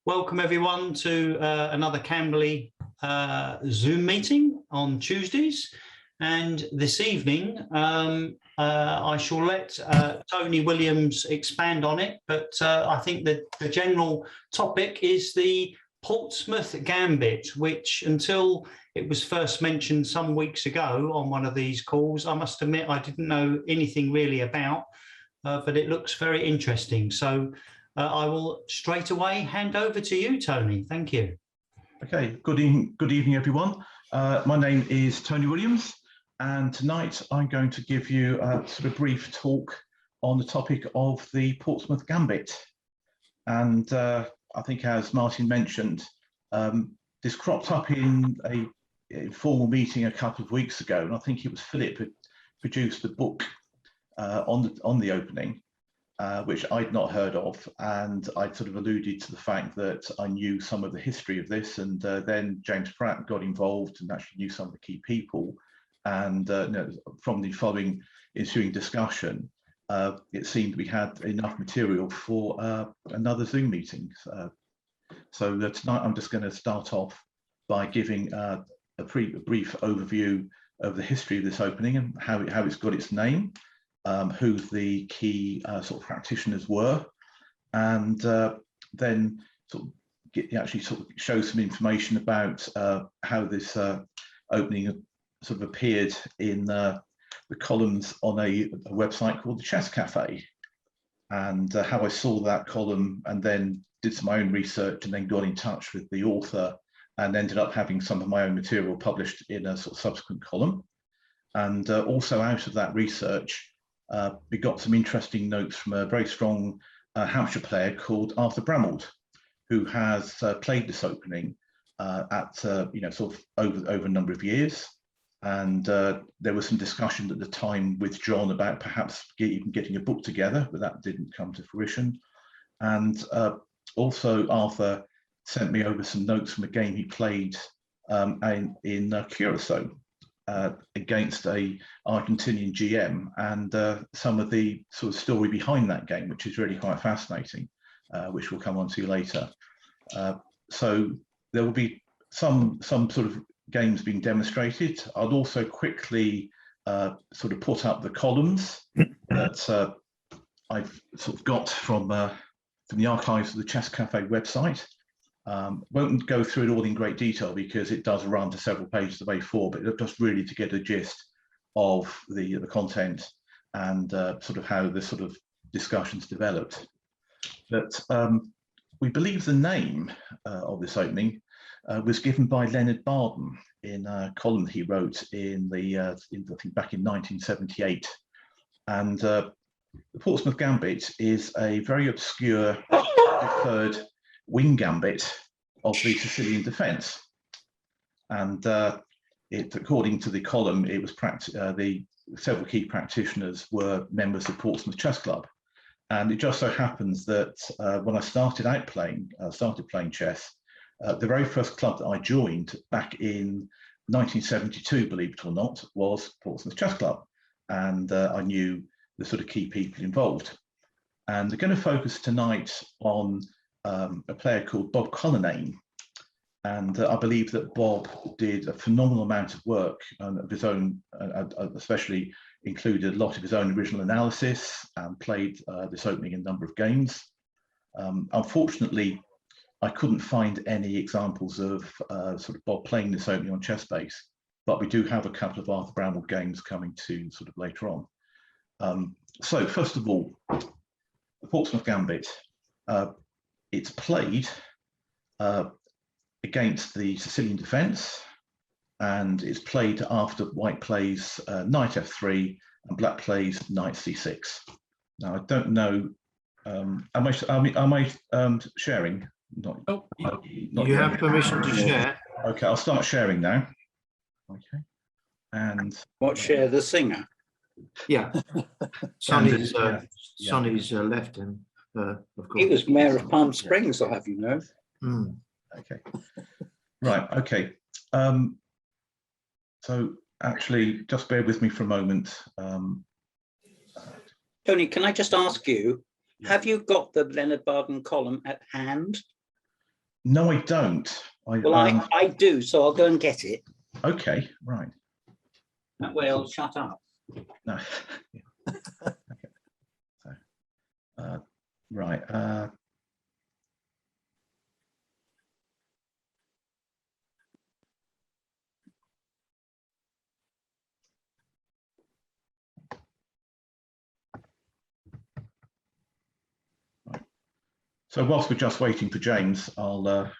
Welcome everyone to another Camberley Zoom meeting on Tuesdays. And this evening, I shall let Tony Williams expand on it, but I think that the general topic is the Portsmouth Gambit, which until it was first mentioned some weeks ago on one of these calls, I must admit I didn't know anything really about, but it looks very interesting. So I will straight away hand over to you, Tony. Thank you. Okay, good evening everyone. My name is Tony Williams, and tonight I'm going to give you a sort of brief talk on the topic of the Portsmouth Gambit. And I think, as Martin mentioned, this cropped up in a informal meeting a couple of weeks ago, and I think it was Philip who produced the book on the opening, which I'd not heard of, and I sort of alluded to the fact that I knew some of the history of this, and then James Pratt got involved and actually knew some of the key people, and from the following ensuing discussion, it seemed we had enough material for another Zoom meeting. So tonight I'm just going to start off by giving a brief overview of the history of this opening and how it's got its name, who the key sort of practitioners were, and then actually show some information about how this opening sort of appeared in the columns on a website called the Chess Cafe, and how I saw that column and then did some of my own research and then got in touch with the author and ended up having some of my own material published in a sort of subsequent column. And also out of that research, we got some interesting notes from a very strong Hampshire player called Arthur Bramald, who has played this opening at sort of over a number of years. And there was some discussion at the time with John about perhaps even getting a book together, but that didn't come to fruition. And also Arthur sent me over some notes from a game he played in Curacao, against a Argentinian GM, and some of the sort of story behind that game, which is really quite fascinating, which we'll come on to later. So there will be some sort of games being demonstrated. I'll also quickly sort of put up the columns that I've sort of got from the archives of the Chess Cafe website. Won't go through it all in great detail because it does run to several pages of A4, but just really to get a gist of the content and sort of how the sort of discussions developed. But we believe the name of this opening was given by Leonard Barden in a column he wrote in I think back in 1978. And the Portsmouth Gambit is a very obscure deferred wing gambit of the Sicilian defence, and according to the column, it was the several key practitioners were members of Portsmouth Chess Club, and it just so happens that when I started playing chess, the very first club that I joined back in 1972, believe it or not, was Portsmouth Chess Club, and I knew the sort of key people involved. And they're going to focus tonight on a player called Bob Colonnane, and I believe that Bob did a phenomenal amount of work of his own, especially included a lot of his own original analysis, and played this opening in a number of games. Unfortunately, I couldn't find any examples of sort of Bob playing this opening on ChessBase, but we do have a couple of Arthur Bramald games coming to sort of later on. So first of all, the Portsmouth Gambit. It's played against the Sicilian defence, and it's played after white plays knight f3 and black plays knight c6. Now I don't know. Am I sharing? Not you have permission to share. Okay, I'll start sharing now. Okay, and what share the singer? Yeah, Sonny's left him. Of course. He was mayor of Palm Springs, I'll have you know. Mm. Okay, right, okay. So actually, just bear with me for a moment. Tony, can I just ask you, have you got the Leonard Barden column at hand? No, I don't. I do, so I'll go and get it. Okay, right. That way I'll shut up. No. Okay. So, right. So whilst we're just waiting for James, I'll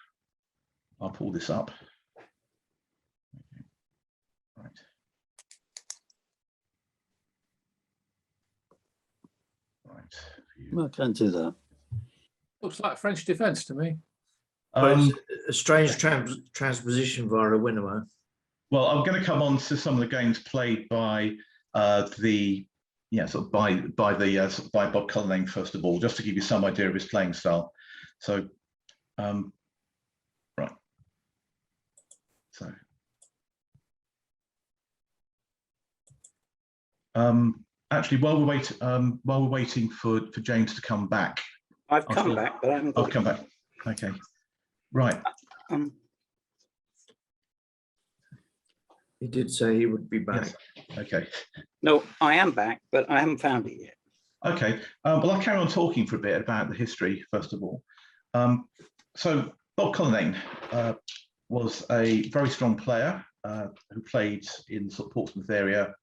pull this up. Okay. Right. Right. I can't do that. Looks like French defence to me. But it's a strange transposition via a winner. Well, I'm going to come on to some of the games played by by Bob Cullinane first of all, just to give you some idea of his playing style. So, right. So, actually, while we're waiting for James to come back, I've come back, but I haven't got I'll come back. Okay, right. He did say he would be back. Yes. Okay. No, I am back, but I haven't found it yet. Okay. Well, I'll carry on talking for a bit about the history first of all. So Bob Cullinane was a very strong player who played in the sort of Portsmouth area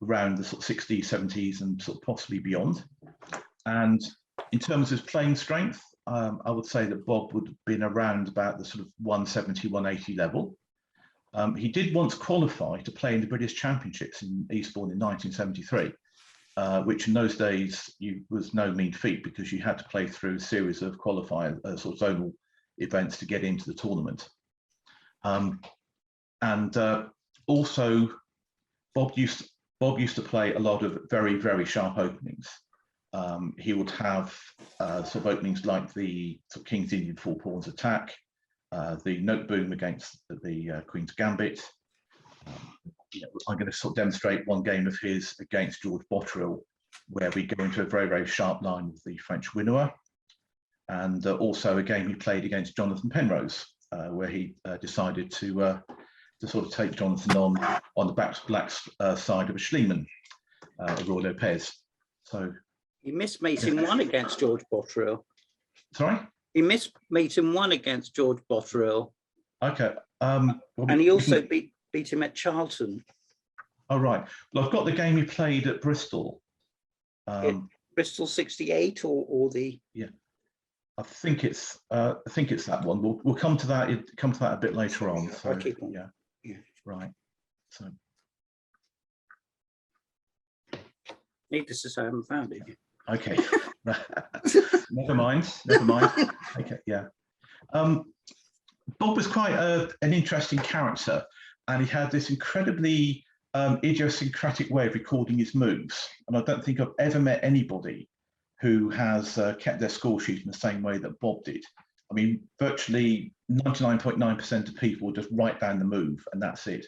around the sort of 60s, 70s, and sort of possibly beyond. And in terms of his playing strength, I would say that Bob would have been around about the sort of 170, 180 level. He did once qualify to play in the British Championships in Eastbourne in 1973, which in those days was no mean feat because you had to play through a series of qualifier sort of zonal events to get into the tournament. Also, Bob used to play a lot of very, very sharp openings. He would have sort of openings like the sort of King's Indian Four Pawns attack, the note boom against the Queen's Gambit. I'm going to sort of demonstrate one game of his against George Botterill, where we go into a very, very sharp line with the French Winoa, and also a game he played against Jonathan Penrose, where he decided to sort of take Jonathan on the black side of a Schliemann, Roy Lopez. So He missed meeting one against George Botterill. sorry. He missed meeting one against George Botterill. Okay. Well, And he also beat him at Charlton. Oh, right. Well, I've got the game he played at Bristol. Bristol 68 or the... Yeah, I think it's that one. We'll come to that. Come to that a bit later on. So, I'll keep on. yeah, right. So, Needless to say, I haven't found it yet. okay. Never mind. Okay, yeah. Bob was quite an interesting character, and he had this incredibly idiosyncratic way of recording his moves. And I don't think I've ever met anybody who has kept their score sheet in the same way that Bob did. I mean, virtually 99.9% of people would just write down the move and that's it.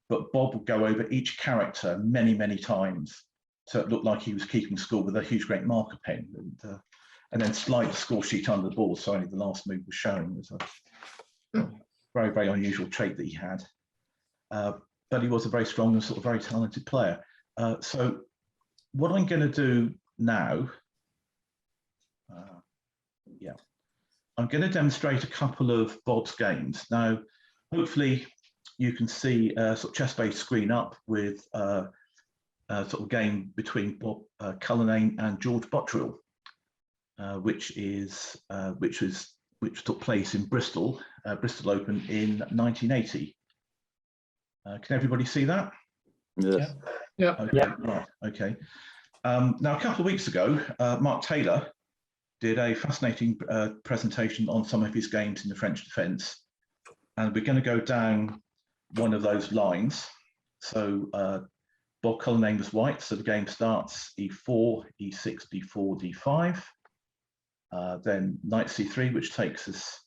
But Bob would go over each character many, many times, so it looked like he was keeping score with a huge, great marker pen, and then slide the score sheet under the board so only the last move was showing. It was a very, very unusual trait that he had. But he was a very strong and sort of very talented player. So what I'm going to do now, I'm going to demonstrate a couple of Bob's games. Now, hopefully you can see a sort of chess-based screen up with a sort of game between Bob Cullinane and George Botterill, which took place in Bristol, Bristol Open in 1980. Can everybody see that? Yes. Yeah. Okay, yeah. Right, okay. Now, a couple of weeks ago, Mark Taylor did a fascinating presentation on some of his games in the French defence, and we're going to go down one of those lines. So Bob Cullinane was white, so the game starts e4, e6, d4, d5, then knight c3, which takes us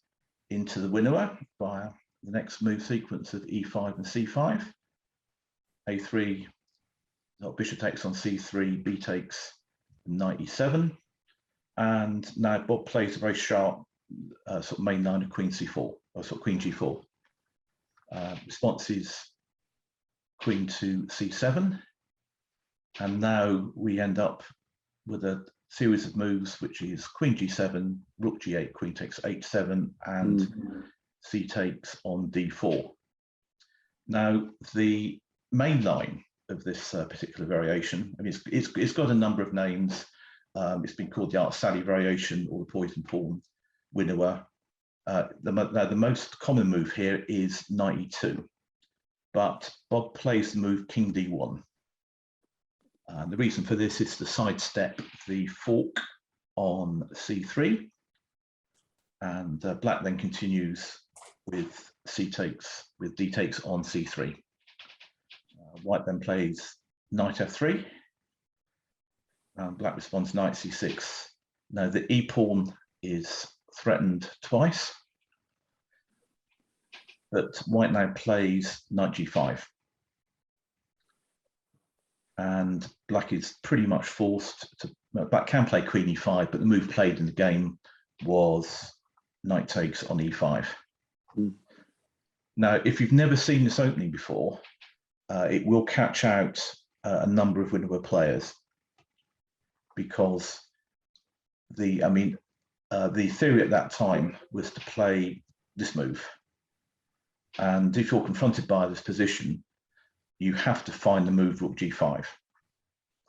into the Winoa via the next move sequence of e5 and c5, a3, bishop takes on c3, b takes knight e7, and now Bob plays a very sharp sort of main line of Queen C4 or sort of Queen G4. Response is Queen to C7, and now we end up with a series of moves, which is Queen G7, Rook G8, Queen takes H7, and C takes on D4. Now, the main line of this particular variation, I mean, it's got a number of names. It's been called the Art Sally variation or the Poison Pawn winnower. The most common move here is Knight E2, but Bob plays the move King D1. The reason for this is to sidestep the fork on C3, and Black then continues with D takes on C3. White then plays Knight F3, and Black responds Knight C6. Now the E pawn is threatened twice, but White now plays Knight G5. And Black is pretty much forced to, Black can play Queen E5, but the move played in the game was Knight takes on E5. Now, if you've never seen this opening before, it will catch out a number of winnower players, because the theory at that time was to play this move. And if you're confronted by this position, you have to find the move Rook G5.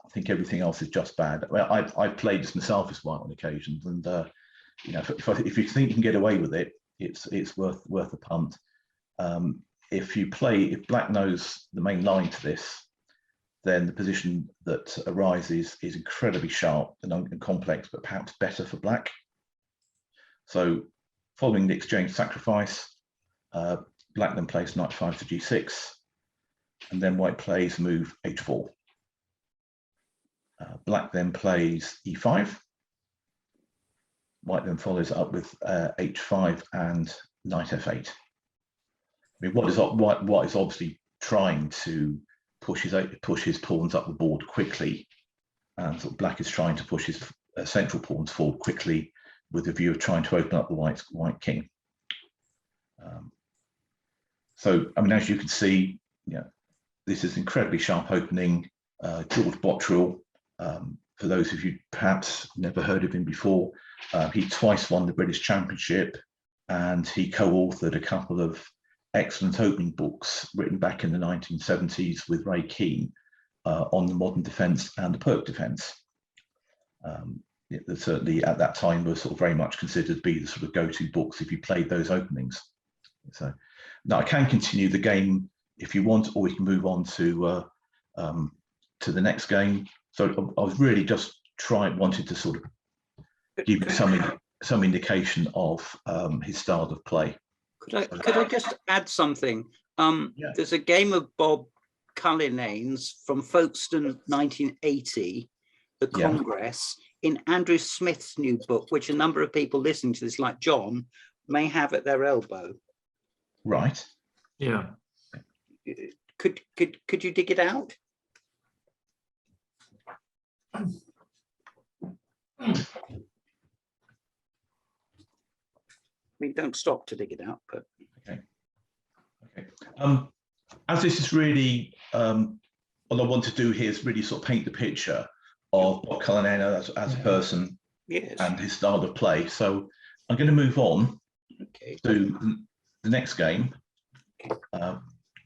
I think everything else is just bad. Well, I've played this myself as White on occasions, and you know, if you think you can get away with it, it's worth a punt. If Black knows the main line to this, then the position that arises is incredibly sharp and complex, but perhaps better for Black. So, following the exchange sacrifice, Black then plays Knight 5 to G6. And then White plays move H4. Black then plays E5. White then follows up with H5 and Knight F8. I mean, White is obviously trying to push his pawns up the board quickly, and sort of Black is trying to push his central pawns forward quickly with the view of trying to open up the White king. So, I mean, as you can see, yeah. This is an incredibly sharp opening. George Bottrill, for those of you perhaps never heard of him before, he twice won the British Championship, and he co-authored a couple of excellent opening books written back in the 1970s with Ray Keane on the modern defence and the Perk defence. Certainly at that time were sort of very much considered to be the sort of go-to books if you played those openings. So now I can continue the game if you want, or we can move on to the next game. So I was really just wanted to sort of give you some indication of his style of play. Could I just add something? Yeah. There's a game of Bob Cullinane's from Folkestone 1980, the Congress, in Andrew Smith's new book, which a number of people listening to this, like John, may have at their elbow. Right. Yeah. Could you dig it out? I mean, don't stop to dig it out, but okay. As this is really all I want to do here is really sort of paint the picture of Bob Cullinane as a person, yes, and his style of play. So I'm going to move on to the next game,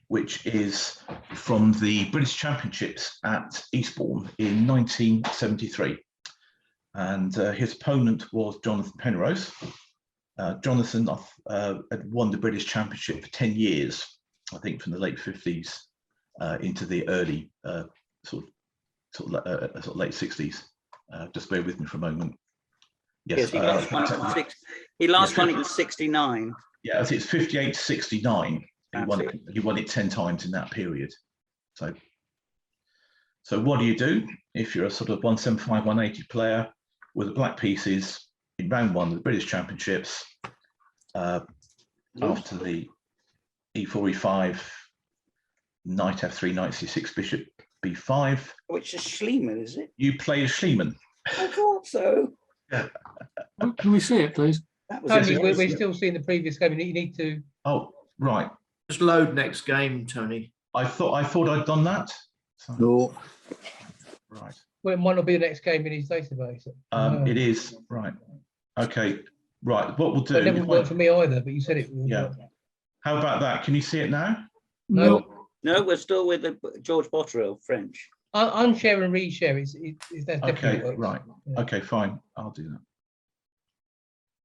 which is from the British Championships at Eastbourne in 1973. And his opponent was Jonathan Penrose. Jonathan had won the British Championship for 10 years, I think from the late 50s into the early sort of late 60s. Just bear with me for a moment. Yes, he last won it in 69. Yeah, it's 58 to 69. He won it 10 times in that period. So what do if you're a sort of 175, 180 player with the black pieces in round one of the British Championships after the E4, E5, Knight F3, Knight C6, Bishop B5. Which is Schliemann, is it? You play a Schliemann. I thought so. Can we see it, please? That was Tony, it. we're still seeing the previous game. You need to. Oh, right. Just load next game, Tony. I thought I'd done that. So, No. right. Well, it might not be the next game in his database. It is right. Okay. Right. What we'll do. It never if worked I- for me either, but you said it. would Yeah. work. How about that? Can you see it now? No. No, we're still with the George Botterill French. Unshare and reshare. That's Okay. definitely works. Right. Yeah. Okay. Fine. I'll do that.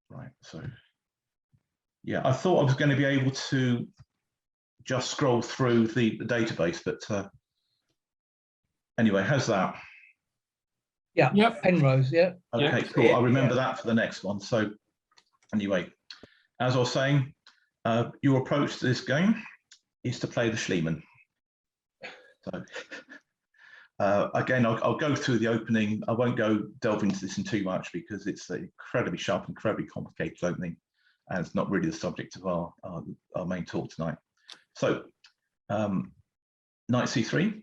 Right. So. Yeah, I thought I was going to be able to just scroll through the database, but anyway, how's that? Yeah. Yep. Penrose. Yeah. Okay, Yeah. cool. I'll remember that for the next one. So anyway, as I was saying, your approach to this game is to play the Schliemann. So again, I'll go through the opening. I won't delve into this in too much because it's an incredibly sharp, incredibly complicated opening, and it's not really the subject of our main talk tonight. So knight c3,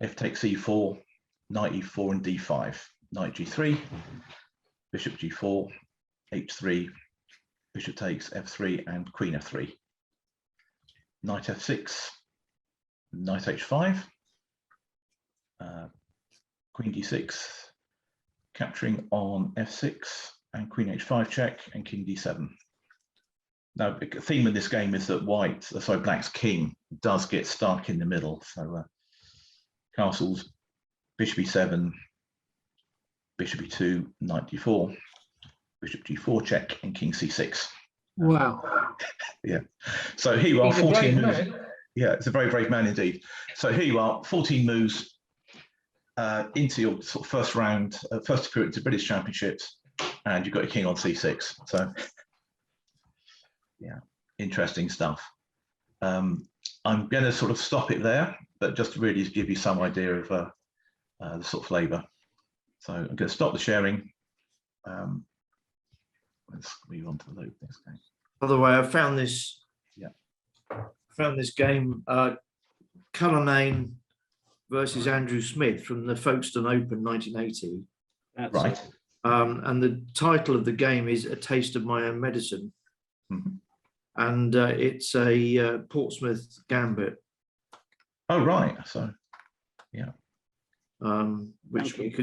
f takes e4, knight e4 and d5, knight g3, bishop g4, h3, bishop takes f3 and queen f3, knight f6, knight h5, queen d6, capturing on f6 and queen h5 check and king d7. Now, the theme of this game is that black's king does get stuck in the middle. So castles, bishop e7, bishop e2, knight d4, bishop g4 check, and king c6. Wow. Yeah. So here you are, He's a 14 brave moves. man. Yeah, it's a very brave man indeed. So here you are, 14 moves into your sort of first round, first appearance of British Championships, and you've got your king on c6. So yeah, interesting stuff. I'm going to sort of stop it there, but just to really give you some idea of the sort of flavour. So I'm going to stop the sharing. Let's move on to the loop next game. By the way, I found this. Yeah. Found this game, Cullinane versus Andrew Smith from the Folkestone Open 1980. That's Right. it. And the title of the game is A Taste of My Own Medicine. Mhm. And it's a Portsmouth Gambit, Oh, right. So which Thank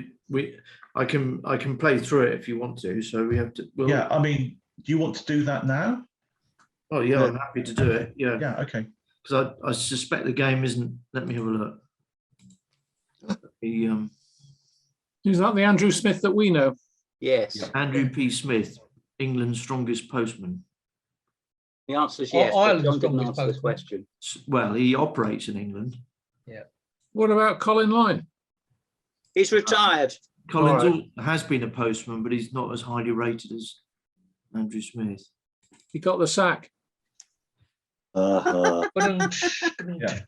I can play through it if you want to. So we have to. yeah, I mean, do you want to do that now? Oh yeah, I'm happy to do it. Yeah, Yeah. Okay. because I suspect the game isn't. Let me have a look. The Is that the Andrew Smith that we know? Yes. Andrew P. Smith, England's strongest postman. The answer is yes. But Ireland's John didn't strongest answer the postman. question. Well, he operates in England. What about Colin Line? He's retired. Collins has been a postman, but he's not as highly rated as Andrew Smith. He got the sack. But, Yeah.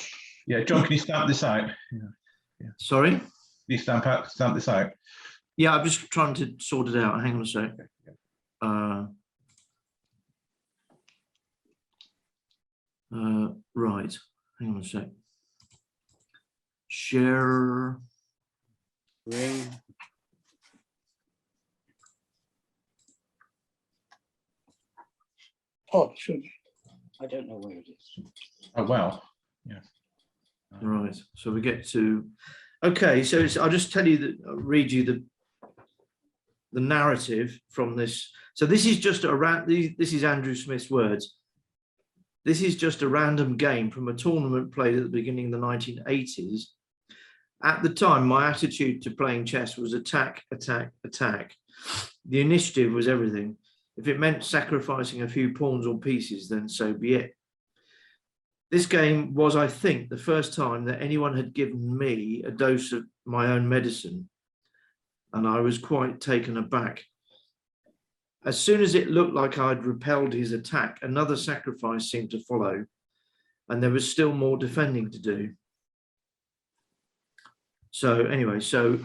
Yeah. John, can you stamp this out? Yeah. Sorry? Can you stamp this out? Yeah, I'm just trying to sort it out. Hang on a sec. Right. Hang on a sec. Share. Ring. oh, should. I don't know where it is. Oh, wow. Yeah. Right. So we get to. Okay. So I'll just tell you that. I'll read you the narrative from this. So this is just this is Andrew Smith's words. This is just a random game from a tournament played at the beginning of the 1980s. At the time, my attitude to playing chess was attack, attack, attack. The initiative was everything. If it meant sacrificing a few pawns or pieces, then so be it. This game was, I think, the first time that anyone had given me a dose of my own medicine, and I was quite taken aback. As soon as it looked like I'd repelled his attack, another sacrifice seemed to follow, and there was still more defending to do. So anyway, so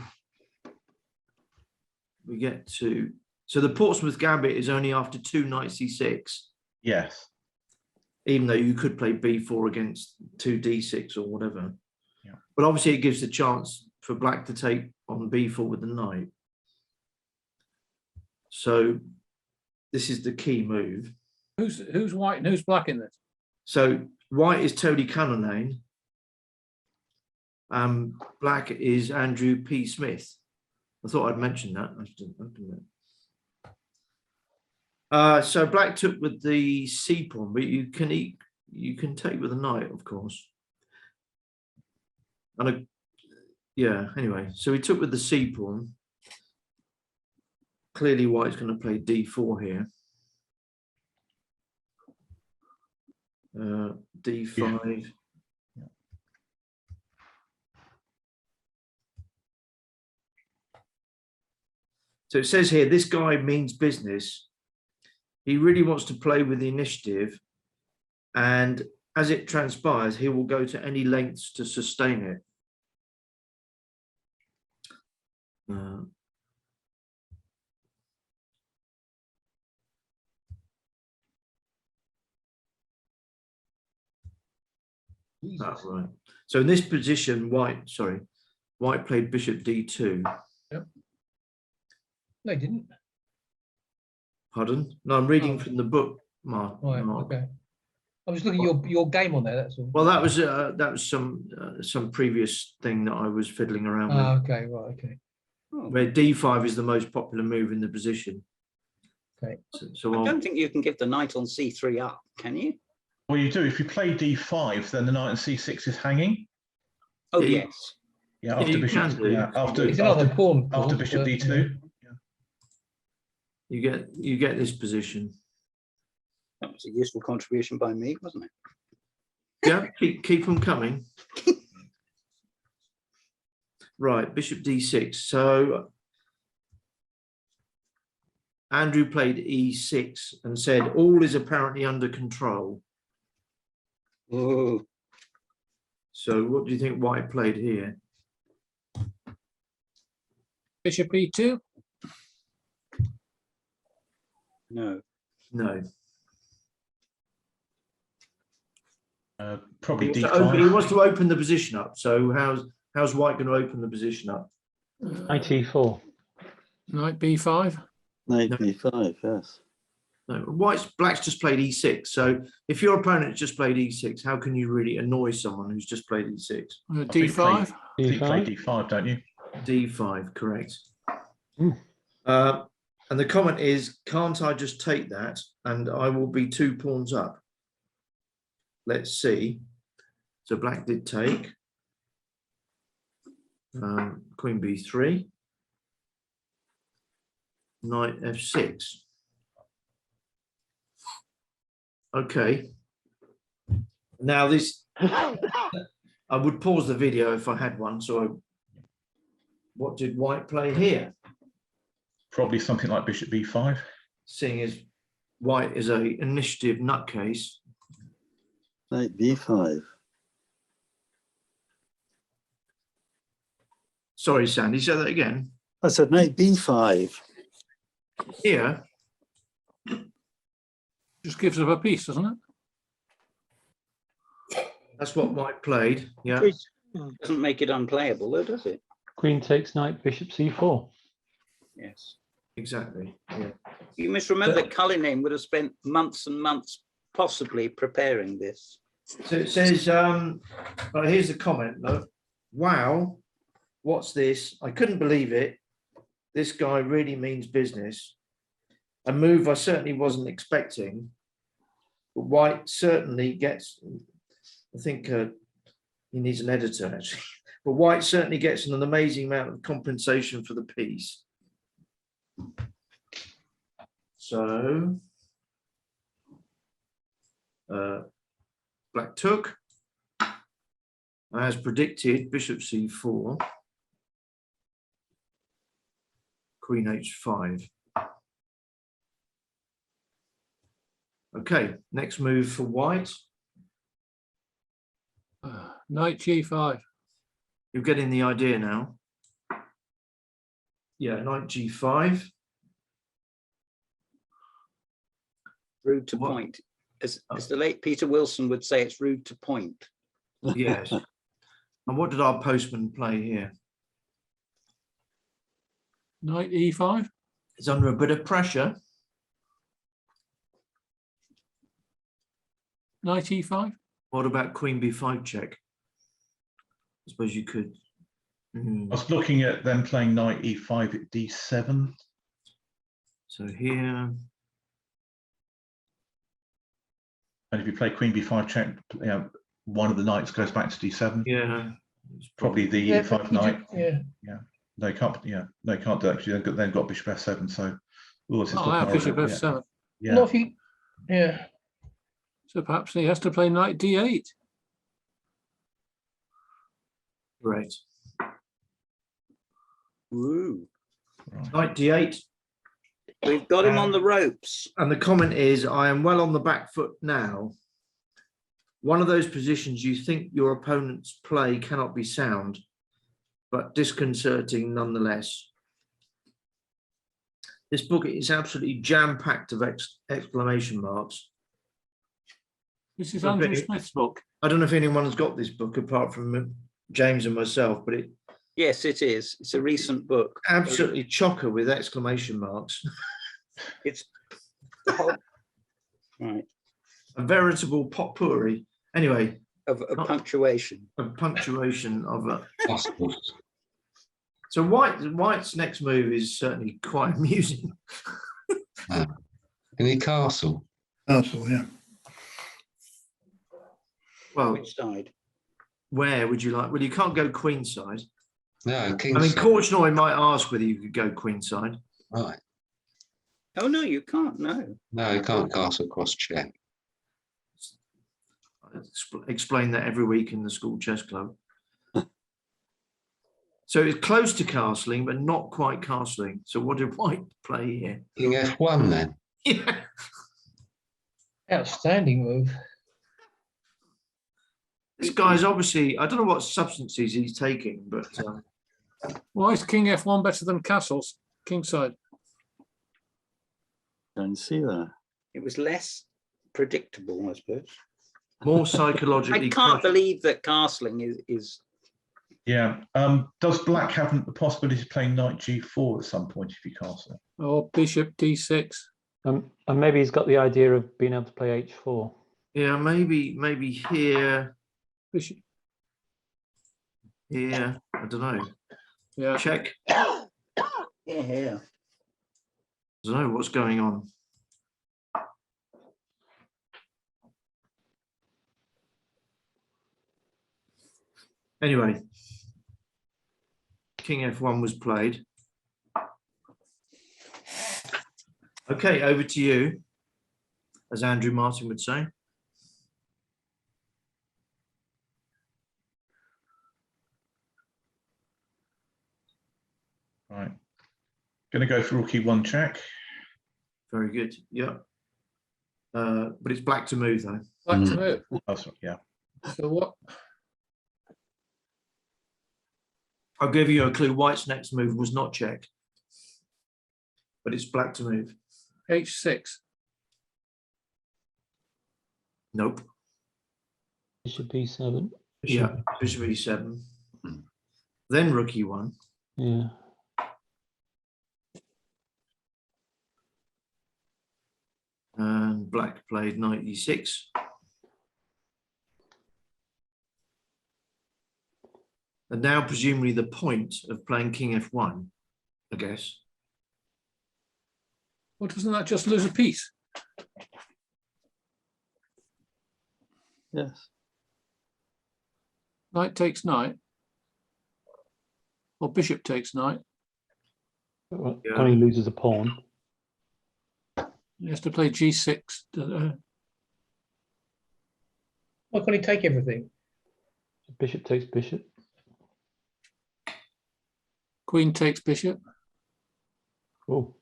we get to, so the Portsmouth Gambit is only after 2 knight c6, Yes. even though you could play b4 against 2 d6 or whatever. Yeah. But obviously it gives the chance for black to take on b4 with the knight. So this is the key move. Who's white and who's black in this? So white is Tony Cullinane. Black is Andrew P. Smith. I thought I'd mention that. I didn't. So black took with the C pawn, but you can take with a knight, of course. And yeah, anyway, so he took with the C pawn. Clearly white's going to play D4 here. D5. Yeah. So it says here, this guy means business. He really wants to play with the initiative, and as it transpires, he will go to any lengths to sustain it. That's right. So in this position, white played bishop D2. Yep. No, he didn't. Pardon? No, I'm reading from the book, Mark. Right. Okay. I was looking at your game on there. That's all. Well, that was some previous thing that I was fiddling around with. Okay. Right. Okay. Where D5 is the most popular move in the position. Okay. So I don't think you can give the knight on C3 up, can you? Well, you do. If you play D5, then the knight on C6 is hanging. Oh, Yeah, yes. Yeah, Yeah, after you bishop. can do. Yeah, It's another pawn. after bishop D2. you get this position. That was a useful contribution by me, wasn't it? Yeah, keep them coming. Right, bishop D6. So Andrew played E6 and said all is apparently under control. Oh, So what do you think white played here? Bishop E2? no. No. Probably He D5. wants to open the position up. So how's white going to open the position up? Knight E4. Knight B5? Knight No. B5, yes. No, black's just played E6. So if your opponent just played E6, how can you really annoy someone who's just played E6? D5? You play D5. D5, don't you? D5, correct. Mm. And the comment is, can't I just take that and I will be 2 pawns up? Let's see. So black did take. Queen B3. Knight F6. Okay. Now this, I would pause the video if I had one. So what did white play here? Probably something like bishop B5. Seeing as white is a initiative nutcase. Knight B5. Sorry, Sandy, say that again. I said knight B5. Here, Just gives up a piece, doesn't it? that's what white played. Yeah. Doesn't make it unplayable, though, does it? Queen takes knight, bishop C4. Yes. Exactly. Yeah. You must remember that Cullinane would have spent months and months possibly preparing this. So it says, well, here's the comment though. Wow, what's this? I couldn't believe it. This guy really means business. A move I certainly wasn't expecting. But white certainly gets, I think he needs an editor actually. But white certainly gets an amazing amount of compensation for the piece. So black took, as predicted, bishop c4, queen h5. Okay, next move for white. Knight G5. You're getting the idea now. Yeah, knight g5. Rude to What? point. As the late Peter Wilson would say, it's rude to point. Yes. And what did our postman play here? Knight E5. He's under a bit of pressure. Knight E5. What about Queen B5 check? I suppose you could. I was looking at them playing knight e5 at d7. So here, And if you play queen b5 check, one of the knights goes back to d7. yeah, it's Probably the Yeah, e5 but you knight. do- yeah. They can't. Yeah, they can't do it. You've then got bishop f7. So, this is Oh, looking yeah, bishop horrible. F7. Yeah. Not if you, yeah. So perhaps he has to play knight D8. great. Woo. Right. Knight D8. We've got him on the ropes. And the comment is, I am well on the back foot now. One of those positions you think your opponent's play cannot be sound, but disconcerting nonetheless. This book is absolutely jam-packed of exclamation marks. This is Okay. Andrew Smith's book. I don't know if anyone's got this book apart from James and myself, but it Yes, it is. It's a recent book. absolutely chocker with exclamation marks. It's the whole, right, A veritable potpourri. Anyway, of punctuation. a punctuation of a. So White's next move is certainly quite amusing. Any castle? Castle, yeah. Well, Which side? where would you like? Well, you can't go queenside. No, king. I mean, Korchnoi might ask whether you could go queenside. Right. Oh, no, you can't. No. No, you can't castle cross check. I explain that every week in the school chess club. So it's close to castling, but not quite castling. So what did White play here? King F1 then. Yeah. Outstanding move. This guy's obviously, I don't know what substances he's taking, but Why is King F1 better than castles? Kingside. Don't see that. It was less predictable, I suppose. more psychologically. I can't crushing. believe that castling is Yeah. Does Black have the possibility of playing knight g4 at some point if he castle? Or bishop D6. And maybe he's got the idea of being able to play h4. Yeah, maybe here, Bishop. here. I don't know. Yeah. Check. yeah. I don't know what's going on. Anyway, King F1 was played. Okay, over to you, as Andrew Martin would say. Right. Going to go for rook e1 check. Very good. Yeah. But it's black to move though. Black to move. Yeah. So what? I'll give you a clue. White's next move was not check, but it's black to move. H6. Nope. Bishop b7. Yeah, bishop e7. Then rook e1. Yeah. And black played knight e6. And now presumably the point of playing king f1, I guess. Well, doesn't that just lose a piece? Yes. Knight takes knight. Or bishop takes knight. Well, Yeah. only loses a pawn. He has to play G6. Why can't he take everything? Bishop takes bishop. Queen takes bishop. Oh,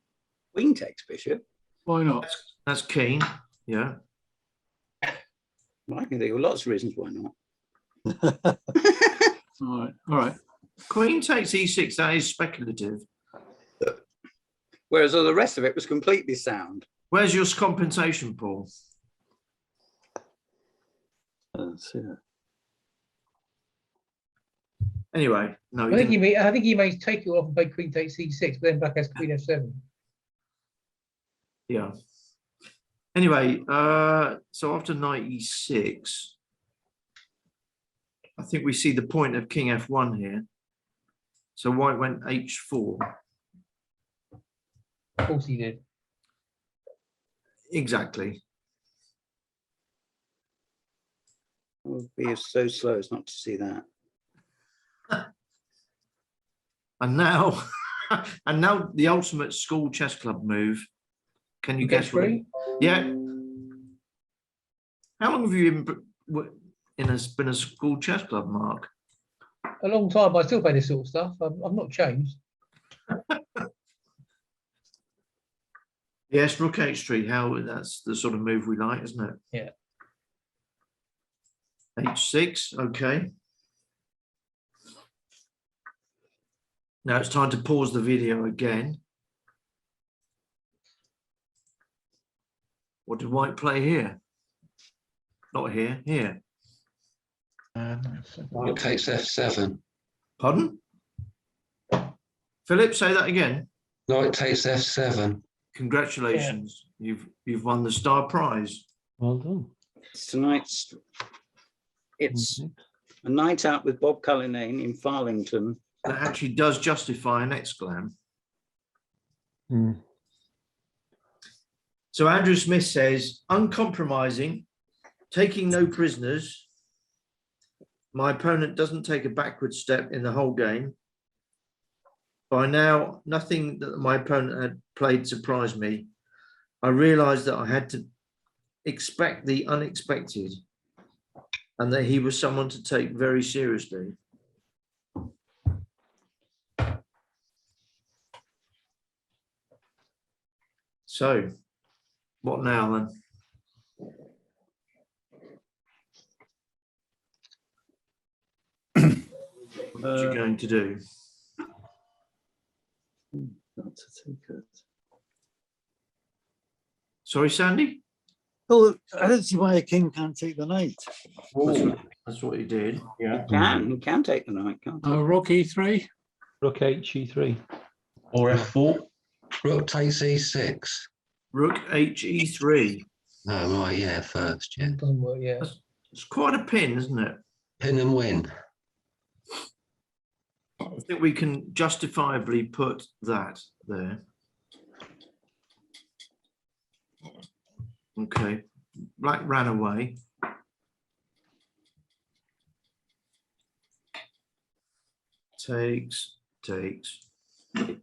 queen takes bishop. Why not? That's keen. Yeah. Well, I can think of lots of reasons why not. All right. All right. Queen takes e6. That is speculative. Whereas all the rest of it was completely sound. Where's your compensation, Paul? I don't see it. Anyway, no. I think he may take it off and play queen takes c6, but then black has queen f7. Yeah. Anyway, so after 96, I think we see the point of King F1 here. So white went H4. Of course he did. Exactly. It would be so slow as not to see that. And now, and now the ultimate school chess club move. Can you guess what? H3? Yeah. How long have you been a school chess club, Mark? A long time, but I still play this sort of stuff. I've not changed. Yes, Rook H3. That's the sort of move we like, isn't it? Yeah. H6. Okay. Now it's time to pause the video again. What did white play here? Not here, here. Rook takes F7. Pardon? Philip, say that again. Knight takes F7. Congratulations. You've won the star prize. Well done. Tonight's, it's a night out with Bob Cullinane in Farlington. That actually does justify an exclam. Mm. So Andrew Smith says, uncompromising, taking no prisoners. My opponent doesn't take a backward step in the whole game. By now, nothing that my opponent had played surprised me. I realized that I had to expect the unexpected and that he was someone to take very seriously. So, what now then? What are you going to do? Not to take it. Sorry, Sandy? Oh, I don't see why a king can't take the knight. That's what he did. Yeah. He can take the night, can't he? Rook E3. Rook HE3. Or F4. Rook takes E6. Rook HE3. Oh, right, yeah, first, yeah. Doesn't work, yeah. It's quite a pin, isn't it? Pin and win. I think we can justifiably put that there. Okay, black ran away. Takes. Takes.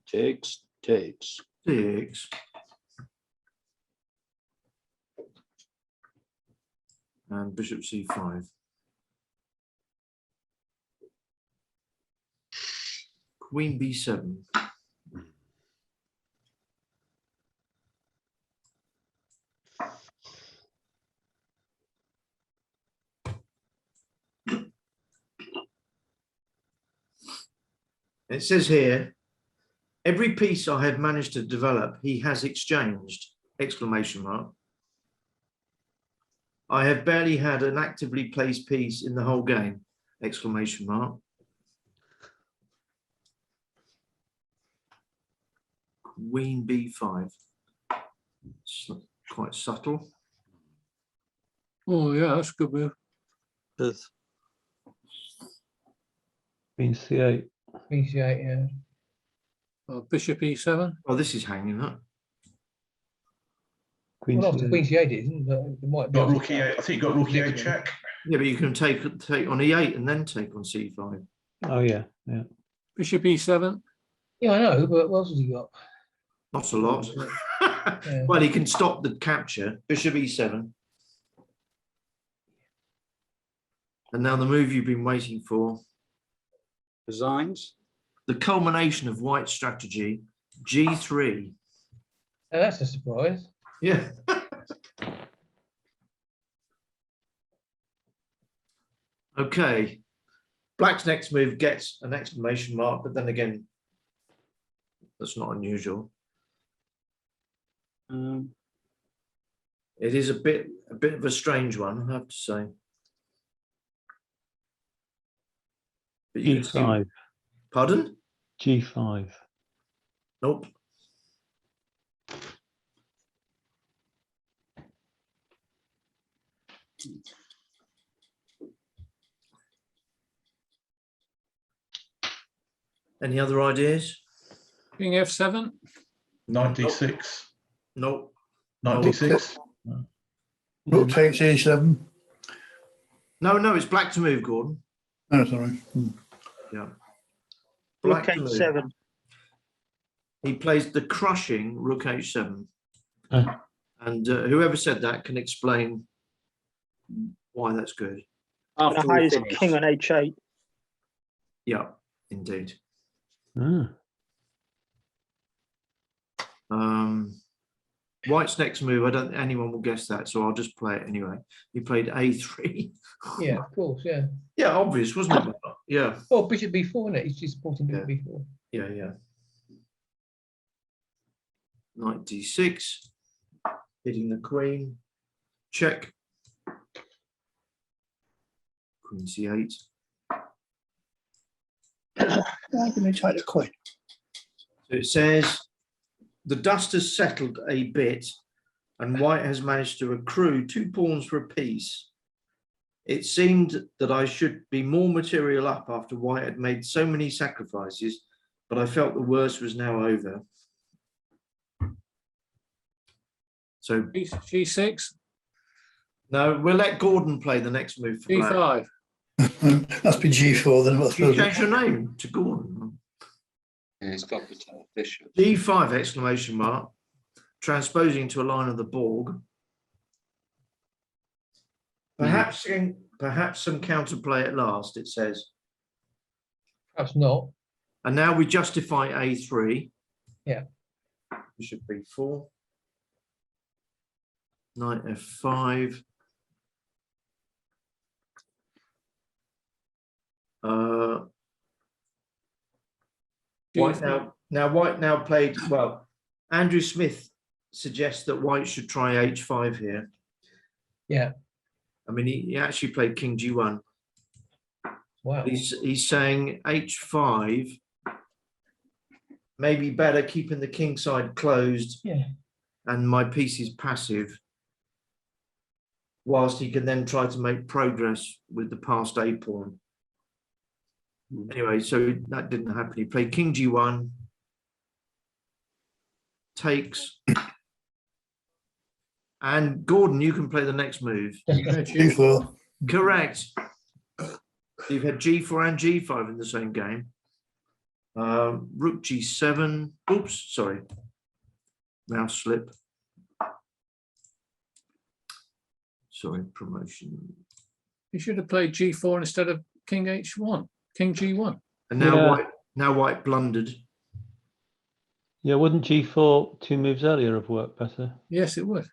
Takes. And bishop C5. Queen B7. It says here, every piece I have managed to develop, he has exchanged, exclamation mark. I have barely had an actively placed piece in the whole game, exclamation mark. Queen B5. It's quite subtle. Oh, yeah, that's a good move. Yes. Queen C8. Queen C8, yeah. Bishop E7. Oh, this is hanging up. Queen Well, after C8. Queen C8 isn't, but it might be. Got Rook E8. I think you got Rook E8 check. Yeah, but you can take on E8 and then take on C5. Oh, yeah, yeah. Bishop E7. Yeah, I know, but what else has he got? Not a lot. Yeah. Well, he can stop the capture. Bishop E7. And now the move you've been waiting for. Designs. The culmination of white strategy, G3. Oh, that's a surprise. Yeah. Okay. Black's next move gets an exclamation mark, but then again, that's not unusual. It is a bit of a strange one, I have to say. But you can see- G5. Pardon? G5. Nope. Any other ideas? King F7. Knight d6. Nope. Knight No. d6. Rook takes e7. No, it's black to move, Gordon. Oh, sorry. Yeah. Rook Black to move. h7. He plays the crushing rook h7. Oh. And whoever said that can explain why that's good. After The we highest finish. king on h8. Yeah, indeed. Ah. White's next move, I don't think anyone will guess that, so I'll just play it anyway. He played a3. Yeah, of course, yeah. Yeah, obvious, wasn't it? Yeah, Oh, bishop b4, isn't it? He's just supporting bishop b4. yeah. Knight d6, hitting the queen. Check. Queen c8. I'm going to take the queen. So it says, the dust has settled a bit and white has managed to accrue 2 pawns for a piece. It seemed that I should be more material up after white had made so many sacrifices, but I felt the worst was now over. So G6. no, we'll let Gordon play the next move for black. G5. Must be g4 then. What's You change your name to Gordon. Yeah, he's got the top bishop. D5 exclamation mark, transposing to a line of the Borg. Perhaps some counterplay at last, it says. Perhaps not. And now we justify a3. Yeah. Bishop b4. Knight f5. White now played, well, Andrew Smith suggests that white should try h5 here. Yeah. I mean, he actually played king g1. Wow. He's saying h5 maybe better, keeping the king side closed. Yeah. And my piece is passive, whilst he can then try to make progress with the passed a pawn. Anyway, so that didn't happen. He played king g1, takes, and Gordon, you can play the next move. g4. Correct. You've had g4 and g5 in the same game. Rook g7. Oops, sorry. Mouse slip. Sorry, promotion. You should have played G4 instead of King H1, King G1. And now Yeah. white blundered. Yeah, wouldn't G4 2 moves earlier have worked better? Yes, it would.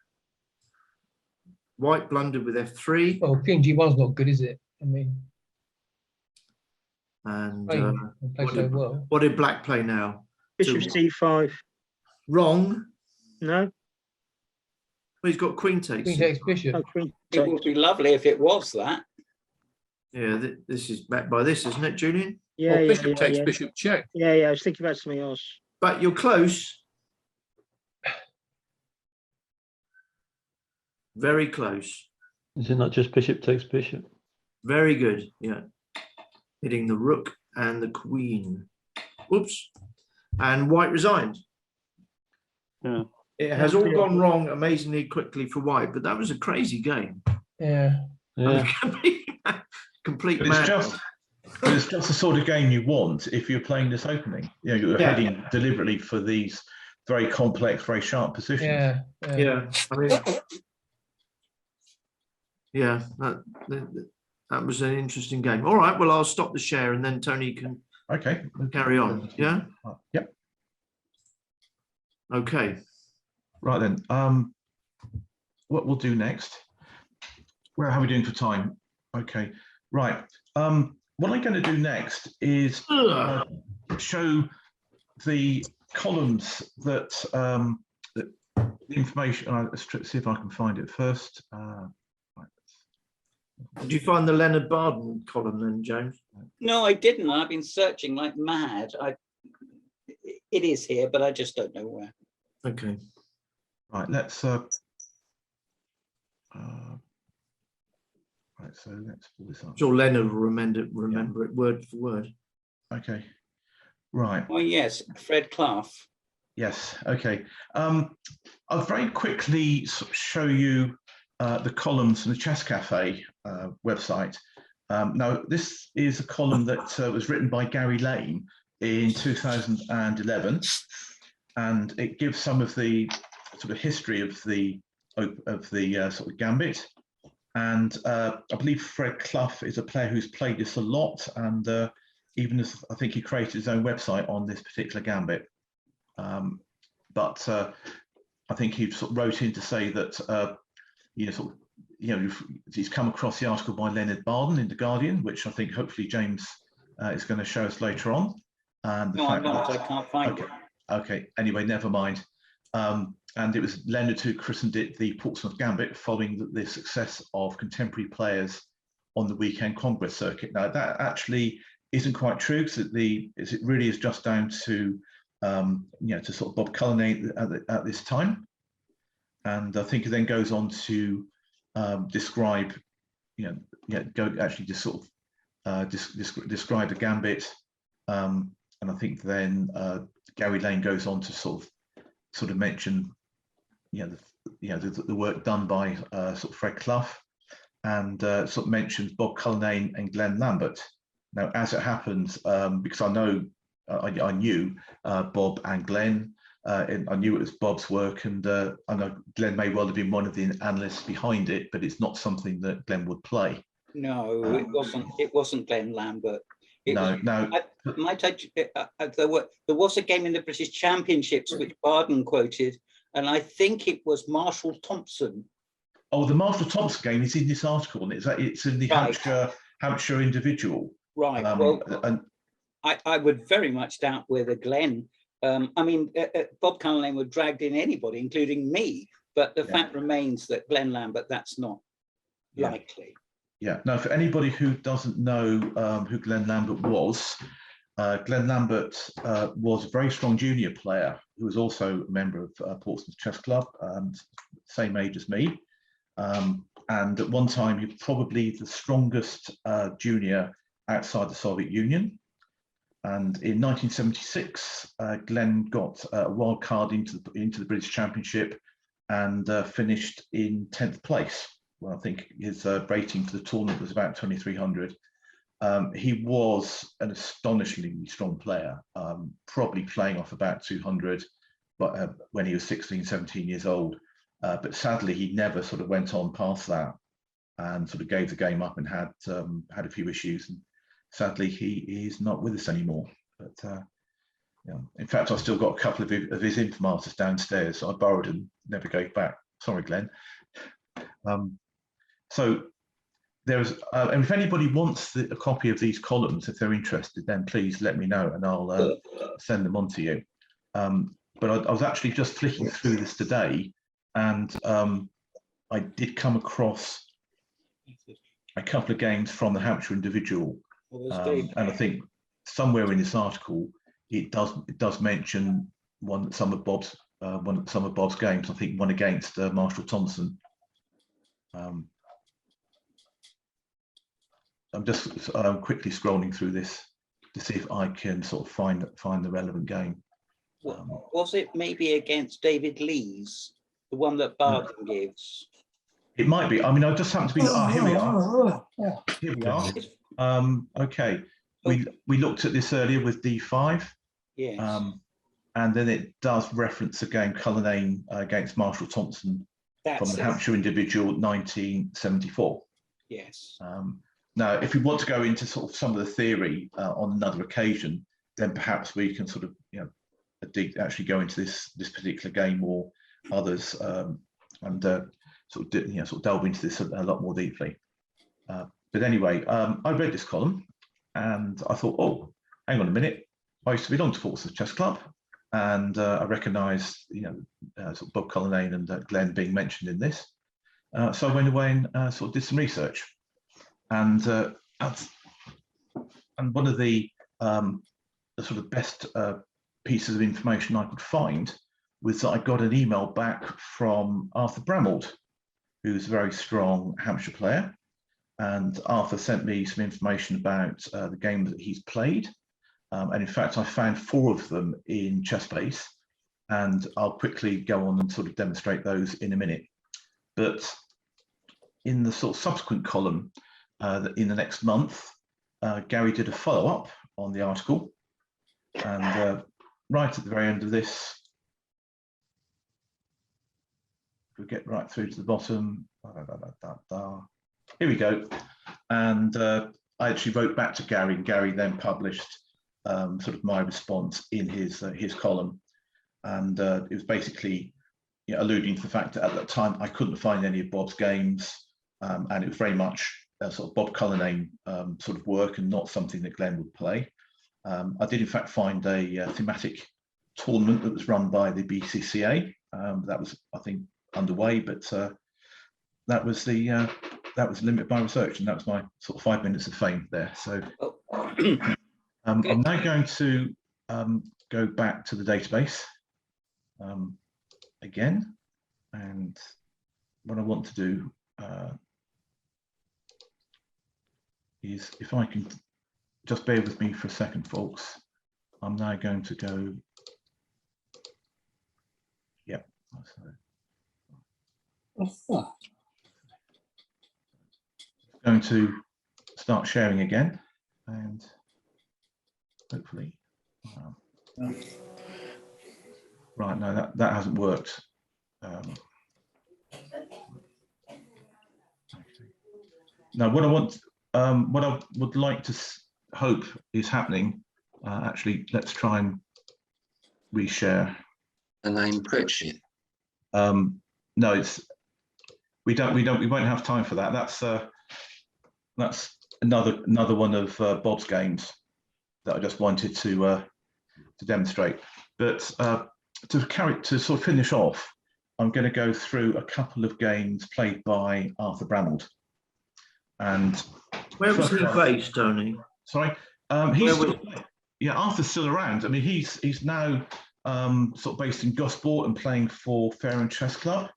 White blundered with f3. Oh, king g1's not good, is it? I mean, And plays so well. what did black play now? Bishop c5. Wrong. No? Well, he's got queen takes. Queen takes bishop. Oh, queen It would takes. be lovely if it was that. Yeah, this is backed by this, isn't it, Julian? Yeah, Or yeah, bishop yeah, takes yeah. bishop check. Yeah, I was thinking about something else. But you're close. Very close. Is it not just bishop takes bishop? Very good. Yeah. Hitting the rook and the queen. Oops. And white resigned. Yeah. It has all gone wrong amazingly quickly for white, but that was a crazy game. Yeah. Yeah. Complete But madness. it's just the sort of game you want if you're playing this opening. You know, you're heading deliberately for these very complex, very sharp positions. Yeah. Yeah, I mean, yeah, that was an interesting game. All right, well, I'll stop the share and then Tony can carry on. Yeah. Yep. Okay. Right then. What we'll do next? How are we doing for time? Okay. Right. What I'm going to do next is show the columns that the information. Let's see if I can find it first. Right. Did you find the Leonard Barden column then, James? No, I didn't. I've been searching like mad. It is here, but I just don't know where. Okay. Right. Let's. Right, so let's pull this up. I'm sure Leonard will remember it word for word. Okay, right. Oh, yes, Fred Clough. Yes, okay. I'll very quickly sort of show you the columns from the Chess Cafe website. Now, this is a column that was written by Gary Lane in 2011, and it gives some of the sort of history of the sort of Gambit. And I believe Fred Clough is a player who's played this a lot, and even as I think he created his own website on this particular Gambit. But I think he sort of wrote in to say that he's come across the article by Leonard Barden in the Guardian, which I think hopefully James is going to show us later on. And No, I'm not. I can't find it. Okay. Anyway, never mind. And it was Leonard who christened it the Portsmouth Gambit, following the success of contemporary players on the weekend Congress circuit. Now, that actually isn't quite true, because it really is just down to to sort of Bob Cullinane at this time. And I think it then goes on to describe, describe the Gambit. And I think then Gary Lane goes on to sort of mention, the work done by sort of Fred Clough, and sort of mentions Bob Cullinane and Glenn Lambert. Now, as it happens, because I know I knew Bob and Glenn, and I knew it was Bob's work, and I know Glenn may well have been one of the analysts behind it, but it's not something that Glenn would play. No, it wasn't. It wasn't Glenn Lambert. No. There was a game in the British Championships which Barden quoted, and I think it was Marshall Thompson. Oh, the Marshall Thompson game is in this article, and it's in the Right. Hampshire individual. Right. And I would very much doubt whether Glenn. Bob Cullinane would dragged in anybody, including me. But the fact remains that Glenn Lambert, that's not likely. Yeah. Now, for anybody who doesn't know who Glenn Lambert was, Glenn Lambert was a very strong junior player who was also a member of Portsmouth Chess Club, same age as me. And at one time, he was probably the strongest junior outside the Soviet Union. And in 1976, Glenn got a wild card into the British Championship and finished in 10th place. Well, I think his rating for the tournament was about 2,300. He was an astonishingly strong player, probably playing off about 200, but when he was 16, 17 years old. But sadly, he never sort of went on past that, and sort of gave the game up and had a few issues. And sadly, he is not with us anymore. But in fact, I've still got a couple of his informations downstairs. So I borrowed and never gave back. Sorry, Glenn. So there's, and if anybody wants a copy of these columns, if they're interested, then please let me know, and I'll send them on to you. But I was actually just flicking through this today, and I did come across a couple of games from the Hampshire individual, and I think somewhere in this article it does mention some of Bob's games. I think one against Marshall Thompson. I'm just quickly scrolling through this to see if I can sort of find the relevant game. Was it maybe against David Lees, the one that Barden gives? It might be. I mean, I just happen to be. Here we are. Here we are. Okay. We looked at this earlier with D5. Yes. And then it does reference a game, Cullinane against Marshall Thompson from the Hampshire individual, 1974. Yes. Now, if we want to go into sort of some of the theory on another occasion, then perhaps we can sort of, actually go into this particular game or others, and sort of delve into this a lot more deeply. But anyway, I read this column and I thought, oh, hang on a minute. I used to belong to Portsmouth Chess Club, and I recognised, sort of Bob Cullinane and Glenn being mentioned in this. So I went away and sort of did some research. And one of the sort of best pieces of information I could find was that I got an email back from Arthur Bramold, who's a very strong Hampshire player. and Arthur sent me some information about the games that he's played. And in fact, I found 4 of them in ChessBase, and I'll quickly go on and sort of demonstrate those in a minute. But in the sort of subsequent column, in the next month, Gary did a follow-up on the article, and right at the very end of this, we'll get right through to the bottom. Here we go. And I actually wrote back to Gary, and Gary then published sort of my response in his column. And it was basically, you know, alluding to the fact that at that time I couldn't find any of Bob's games, and it was very much sort of Bob Cullinane sort of work and not something that Glenn would play. I did in fact find a thematic tournament that was run by the BCCA. That was, I think, underway, but that was the limit of my research, and that was my sort of 5 minutes of fame there. So I'm now going to go back to the database again, and what I want to do is, if I can just bear with me for a second, folks, I'm now going to go, yeah, going to start sharing again, and hopefully, right, no, that hasn't worked. Now, what I would like to hope is happening. Actually, let's try and reshare. The name Pritchett. No, it's we won't have time for that. That's another one of Bob's games that I just wanted to demonstrate. But to sort of finish off, I'm going to go through a couple of games played by Arthur Brammond. And where was he based, Tony? Sorry, yeah, Arthur's still around. I mean, he's now sort of based in Gosport and playing for Fareham Chess Club.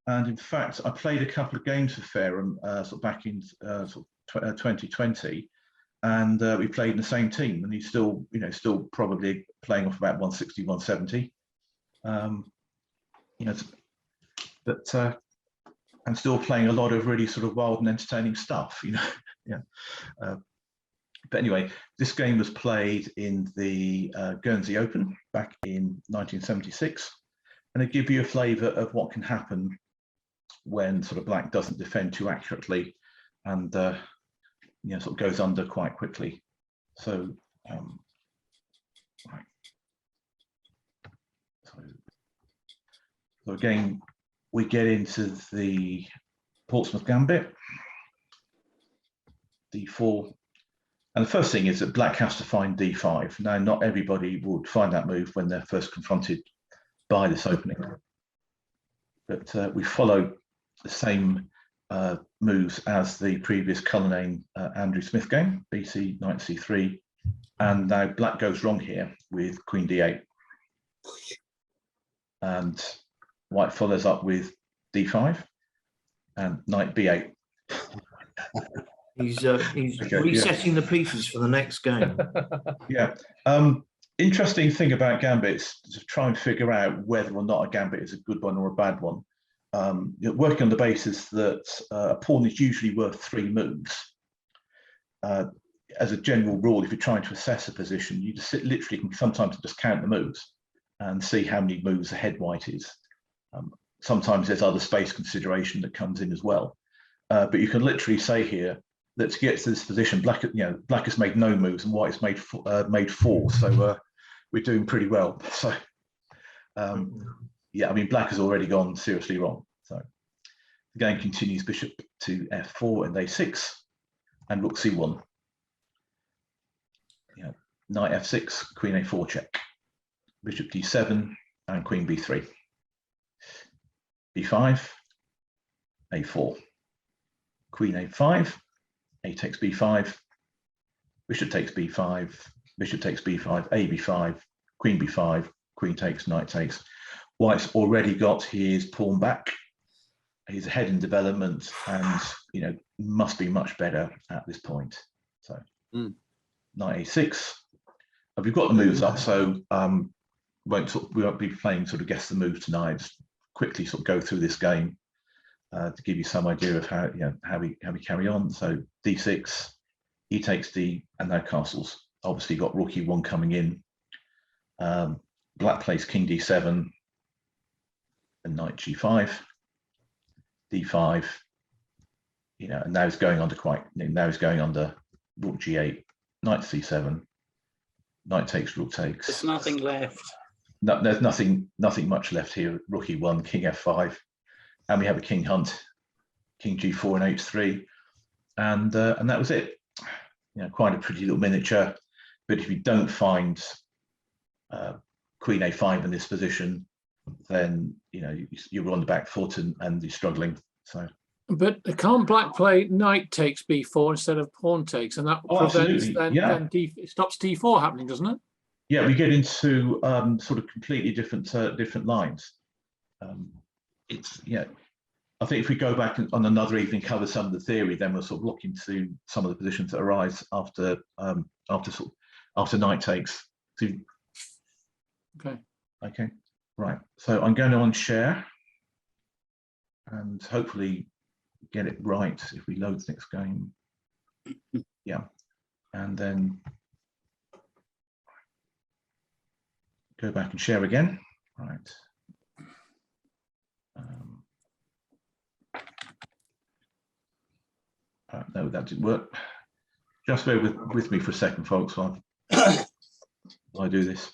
And in fact, I played a couple of games for Fareham sort of back in sort of 2020, and we played in the same team. And he's still, you know, still probably playing off about 160, 170. You know, but I'm still playing a lot of really sort of wild and entertaining stuff, you know. Yeah. But anyway, this game was played in the Guernsey Open back in 1976, and it gives you a flavour of what can happen when sort of black doesn't defend too accurately, and you know, sort of goes under quite quickly. So, right. So again, we get into the Portsmouth Gambit, d4. And the first thing is that black has to find d5. Now, not everybody would find that move when they're first confronted by this opening. But we follow the same moves as the previous Cullinane Andrew Smith game, BC, knight c3. And now black goes wrong here with queen d8. And white follows up with d5 and knight b8. He's resetting the pieces for the next game. Yeah. Interesting thing about gambits to try and figure out whether or not a gambit is a good one or a bad one. You're working on the basis that a pawn is usually worth 3 moves. As a general rule, if you're trying to assess a position, you just literally can sometimes just count the moves and see how many moves ahead white is. Sometimes there's other space consideration that comes in as well. But you can literally say here that to get to this position, black has made no moves and white has made 4. So we're doing pretty well. So yeah, I mean, black has already gone seriously wrong. So the game continues bishop to f4 and a6 and rook c1. Yeah, knight f6, queen a4 check, bishop d7 and queen b3. b5, a4, queen a5, a takes b5, bishop takes b5, bishop takes b5, a b5, queen b5, queen takes, knight takes. White's already got his pawn back, he's ahead in development, and must be much better at this point. So knight a6. We've got the moves up, so we won't be playing sort of guess the move tonight. Just quickly sort of go through this game to give you some idea of how we carry on. So d6, e takes d, and now castles. Obviously got rook e1 coming in. Black plays king d7 and knight g5, d5. And now it's going under rook g8, knight c7, knight takes, rook takes. There's nothing left. No, there's nothing much left here. Rook e1, king f5, and we have a king hunt, king g4 and h3, and that was it. Quite a pretty little miniature. But if you don't find queen a5 in this position, then you're on the back foot and you're struggling. So. But can't black play knight takes b4 instead of pawn takes, and that prevents then it stops d4 happening, doesn't it? Yeah, we get into sort of completely different lines. I think if we go back on another evening, cover some of the theory, then we'll sort of look into some of the positions that arise after knight takes. So, okay, right. So I'm going to unshare and hopefully get it right if we load the next game. Yeah, and then go back and share again. Right. No, that didn't work. Just bear with me for a second, folks, while I do this.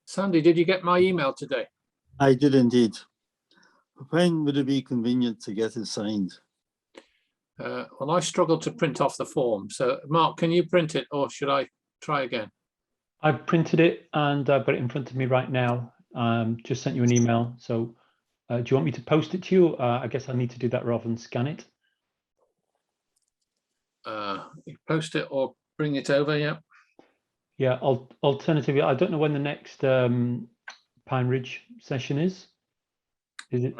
Sandy, did you get my email today? I did indeed. When would it be convenient to get it signed? Well, I struggled to print off the form. So, Mark, can you print it, or should I try again? I've printed it and I've got it in front of me right now. Just sent you an email. So do you want me to post it to you? I guess I need to do that rather than scan it. You post it or bring it over, yeah. Yeah, alternatively, I don't know when the next Pine Ridge session is. Is it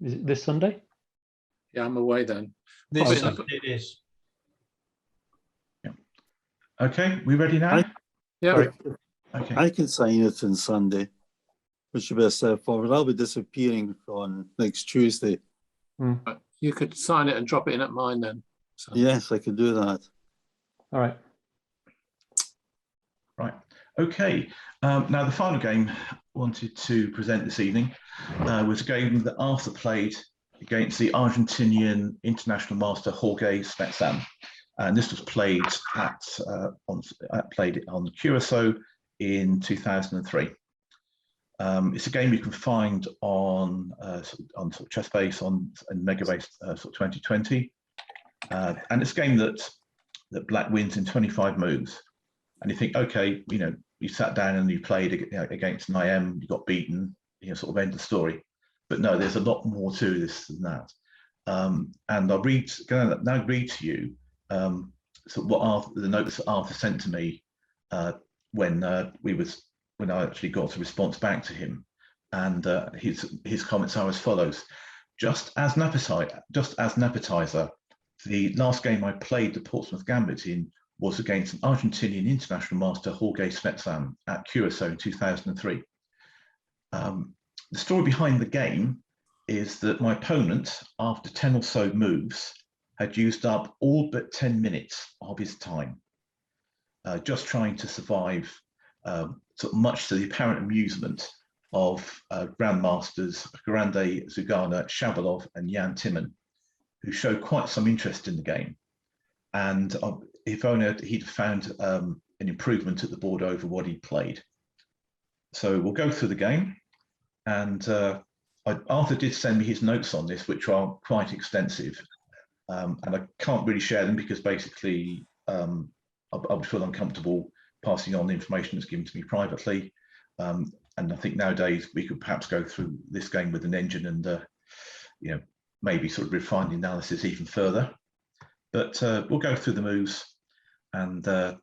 this Sunday? Yeah, I'm away then. This Sunday it is. Yeah. Okay, we ready now? Yeah. Okay. I can sign it on Sunday, which should be a step forward. I'll be disappearing on next Tuesday. You could sign it and drop it in at mine then. So. Yes, I could do that. All right. Right. Okay. Now the final game I wanted to present this evening was a game that Arthur played against the Argentinian international master Jorge Smetzan, and this was played on Curacao in 2003. It's a game you can find on sort of ChessBase and Megabase sort of 2020, and it's a game that Black wins in 25 moves. And you think, okay, you sat down and you played against an IM, you got beaten, sort of end of story. But no, there's a lot more to this than that. And I'll now read to you so what the notes that Arthur sent to me when I actually got a response back to him. And his comments are as follows: just as an appetizer, the last game I played the Portsmouth Gambit in was against an Argentinian international master, Jorge Smetzan, at Curacao in 2003. The story behind the game is that my opponent, after 10 or so moves, had used up all but 10 minutes of his time, just trying to survive, sort of much to the apparent amusement of grandmasters Grande Zugana, Shabalov, and Jan Timman, who showed quite some interest in the game. And if only he'd found an improvement at the board over what he played. So we'll go through the game. And Arthur did send me his notes on this, which are quite extensive. And I can't really share them because basically I would feel uncomfortable passing on the information that's given to me privately. And I think nowadays we could perhaps go through this game with an engine and maybe sort of refine the analysis even further. But we'll go through the moves and and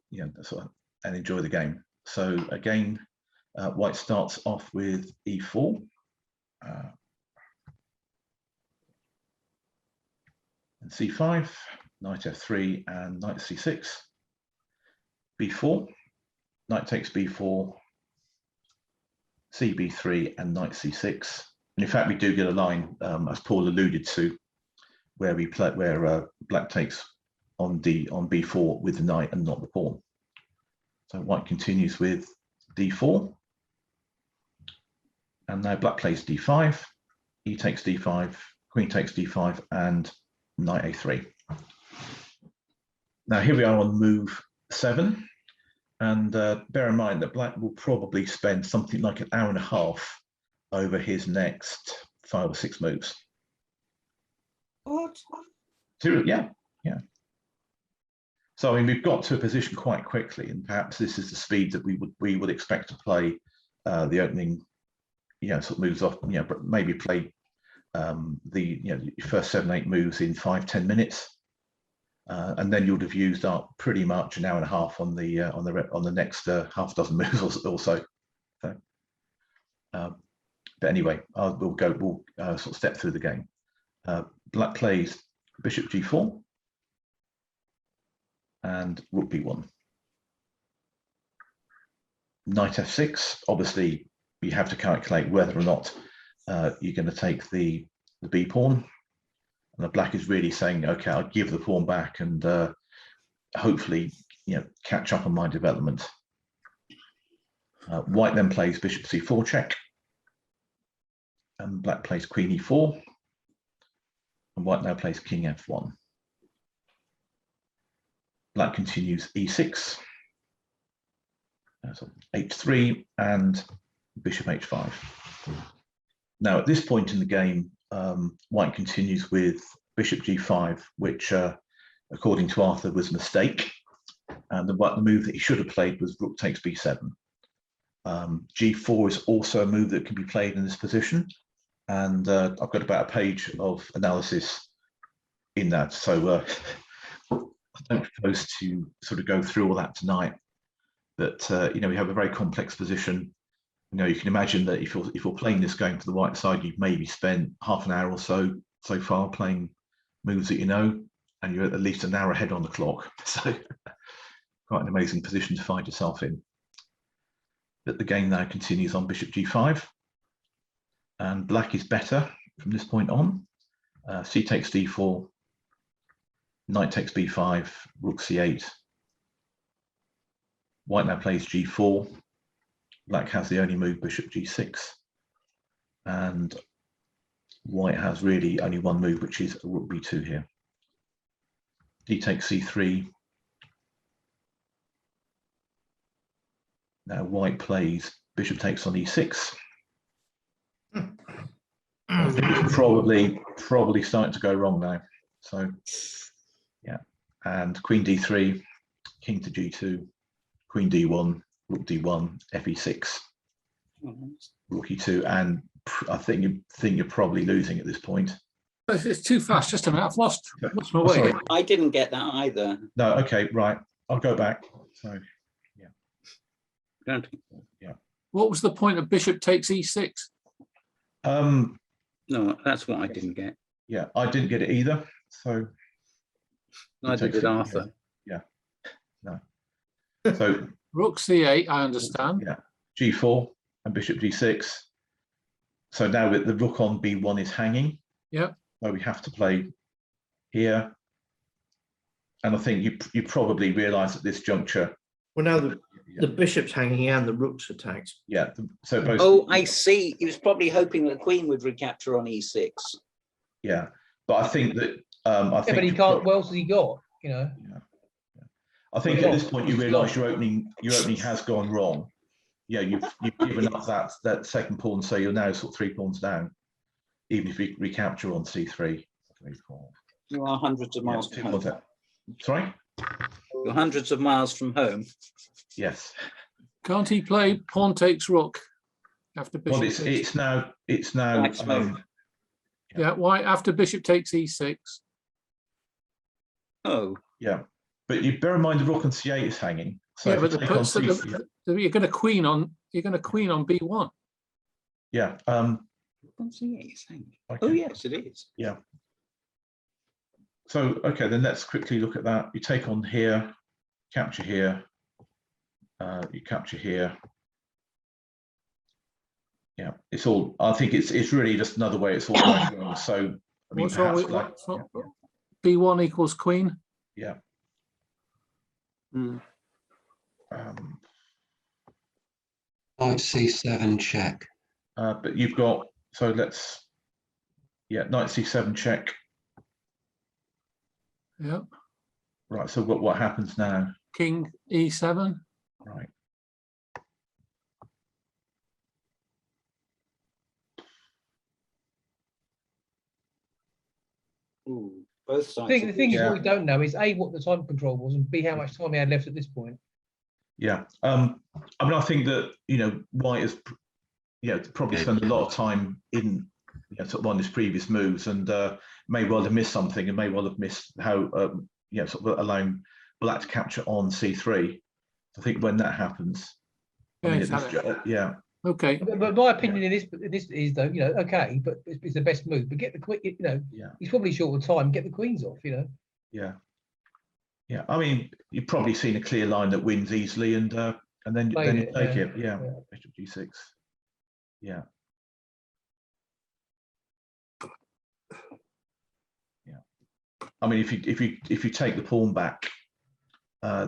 enjoy the game. So again, White starts off with e4, and c5, knight f3, and knight c6, b4, knight takes b4, cb3, and knight c6. And in fact, we do get a line, as Paul alluded to, where we play, where black takes on b4 with the knight and not the pawn. So white continues with d4, and now black plays d5, e takes d5, queen takes d5, and knight a3. Now here we are on move 7, and bear in mind that black will probably spend something like an hour and a half over his next 5 or 6 moves. What? Yeah. So I mean, we've got to a position quite quickly, and perhaps this is the speed that we would expect to play the opening, sort of moves off. But maybe play the first 7-8 moves in 5-10 minutes, and then you'd have used up pretty much an hour and a half on the next half dozen moves or so. But anyway, we'll sort of step through the game. Black plays bishop g4 and rook b1. Knight f6. Obviously, you have to calculate whether or not you're going to take the b pawn. And the black is really saying, okay, I'll give the pawn back and hopefully, catch up on my development. White then plays bishop c4 check, and black plays queen e4, and white now plays king f1. Black continues e6, so h3, and bishop h5. Now at this point in the game, white continues with bishop g5, which according to Arthur was a mistake, and the move that he should have played was rook takes b7. G4 is also a move that can be played in this position, and I've got about a page of analysis in that, so I don't propose to sort of go through all that tonight. But we have a very complex position. You can imagine that if you're playing this game for the white side, you've maybe spent half an hour or so far playing moves that and you're at least an hour ahead on the clock. So quite an amazing position to find yourself in. But the game now continues on bishop g5, and black is better from this point on. C takes d4, knight takes b5, rook c8. White now plays g4. Black has the only move, bishop g6, and white has really only one move, which is rook b2 here. D takes c3. Now white plays bishop takes on e6. It's probably starting to go wrong now. So yeah, and queen d3, king to g2, queen d1, rook d1, fe6, rook e2, and I think you're probably losing at this point. It's too fast. Just a minute. I've lost my way. Sorry. I didn't get that either. No, okay, right. I'll go back. So yeah. What was the point of bishop takes e6? No, that's what I didn't get. Yeah, I didn't get it either. So neither did Arthur. Yeah. No. So rook c8, I understand. Yeah, g4 and bishop g6. So now with the rook on b1 is hanging. Yeah. So we have to play here. And I think you probably realise at this juncture. Well, now the bishop's hanging and the rook's attacked. Yeah. So both. Oh, I see. He was probably hoping that the queen would recapture on e6. Yeah, but I think that but he can't. What else has he got? Yeah. I think at this point you realise your opening has gone wrong. Yeah, you've given up that second pawn, so you're now sort of 3 pawns down, even if you recapture on c3. You are hundreds of miles from home. Sorry? You're hundreds of miles from home. Yes. Can't he play pawn takes rook after bishop? Well, it's now. Yeah, why after bishop takes e6? Oh. Yeah, but you bear in mind the rook on c8 is hanging. So yeah, but you're going to queen on b1. Yeah. What's he saying? Okay. Oh, yes, it is. Yeah. So, okay, then let's quickly look at that. You take on here, capture here, you capture here. Yeah, it's all, I think it's really just another way it's all measuring. So, I mean, perhaps B1 equals queen? Yeah. Mm. Knight C7 check. But you've got, so let's, yeah, Knight C7 check. Yep. Right, so what happens now? King E7. Right. Ooh, both sides. The thing is, Yeah. what we don't know is A, what the time control was, and B, how much time he had left at this point. Yeah. I mean, I think that, you know, White has, probably spent a lot of time in, sort of on his previous moves, and may well have missed something, and may well have missed how, sort of allowing Black to capture on C3. I think when that happens, yeah. Okay. But my opinion in this is though, okay, but it's the best move. But get the queen, he's probably short of time. Get the queens off, Yeah. Yeah. I mean, you've probably seen a clear line that wins easily, and then you take it. Yeah. Bishop G6. Yeah. Yeah. I mean, if you take the pawn back,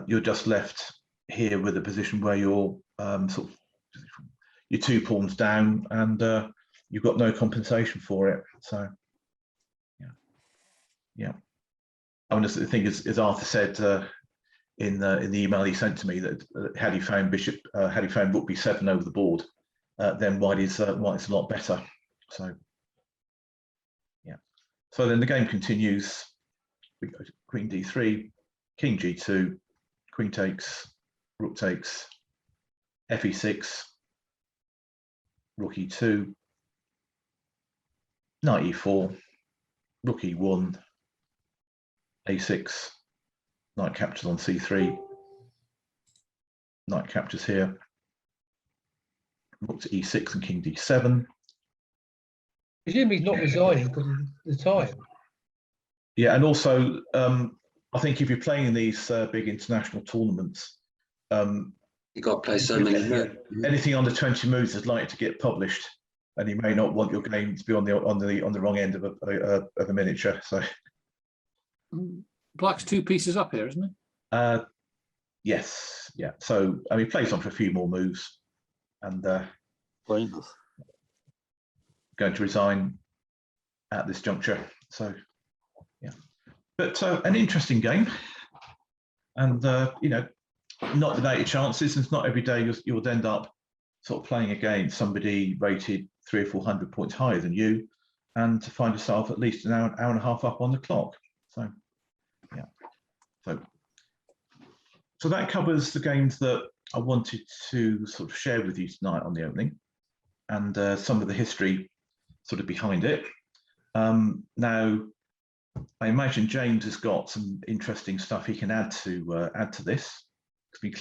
you're just left here with a position where you're sort of your 2 pawns down, and you've got no compensation for it. So, yeah. I mean, the thing is, as Arthur said in the email he sent to me, that had he found Rook B7 over the board, then White is a lot better. So, yeah. So then the game continues. We go to Queen D3, King G2, Queen takes, Rook takes, FE6. Rook E2, Knight E4, Rook E1, A6, Knight captures on C3, Knight captures here, Rook to E6 and King D7. Presumably he's not resigning because of the time. Yeah, and also I think if you're playing in these big international tournaments, you got to play so many moves. Anything under 20 moves is likely to get published, and you may not want your game to be on the wrong end of a miniature. So, Black's 2 pieces up here, isn't it? Yes, yeah. So I mean, he plays on for a few more moves, and going to resign at this juncture. So, yeah, but an interesting game, and not without your chances. It's not every day you'll end up sort of playing against somebody rated 300 or 400 points higher than you, and to find yourself at least an hour and a half up on the clock. So, yeah. So that covers the games that I wanted to sort of share with you tonight on the opening, and some of the history sort of behind it. Now, I imagine James has got some interesting stuff he can add to this.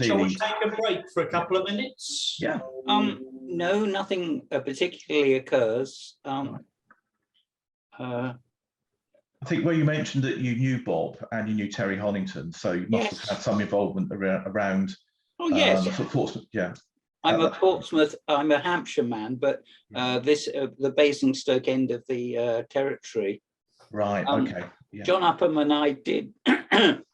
Shall we take a break for a couple of minutes? Yeah. No, nothing particularly occurs. I think where you mentioned that you knew Bob and you knew Terry Honington, so you must have had some involvement around. Oh yes. Portsmouth, yeah. I'm a Portsmouth. I'm a Hampshire man, but the Basingstoke end of the territory. Right. Okay. Yeah. John Upham and I did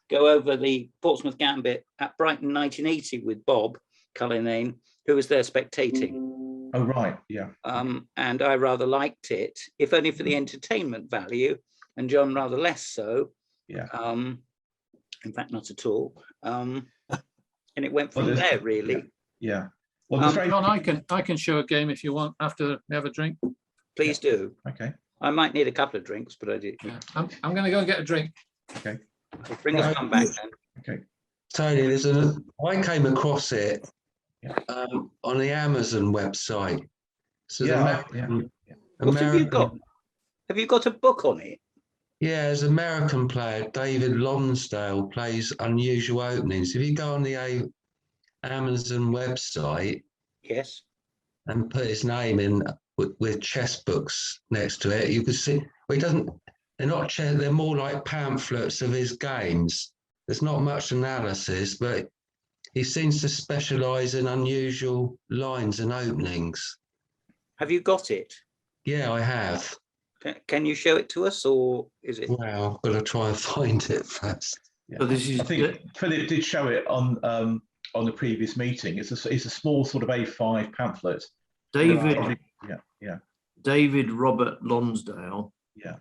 go over the Portsmouth Gambit at Brighton 1980 with Bob Cullinane, who was there spectating. Oh right. Yeah. And I rather liked it, if only for the entertainment value, and John rather less so. Yeah. In fact, not at all. And it went from there, really. Yeah. Well, John, I can show a game if you want after we have a drink. Please do. Okay. I might need a couple of drinks, but I do. Yeah. I'm going to go and get a drink. Okay. Bring us come back then. Okay. Tony, I came across it on the Amazon website. So What have you got? Have you got a book on it? Yeah, as American player David Lonsdale plays unusual openings. If you go on the Amazon website, yes, and put his name in with chess books next to it. You can see, well, he doesn't, they're not chess, they're more like pamphlets of his games. There's not much analysis, but he seems to specialise in unusual lines and openings. Have you got it? Yeah, I have. Can you show it to us, or is it? Well, I've got to try and find it first. Yeah. So this is I think Philip did show it on the previous meeting. It's a small sort of A5 pamphlet. David. Yeah. David Robert Lonsdale. Yeah.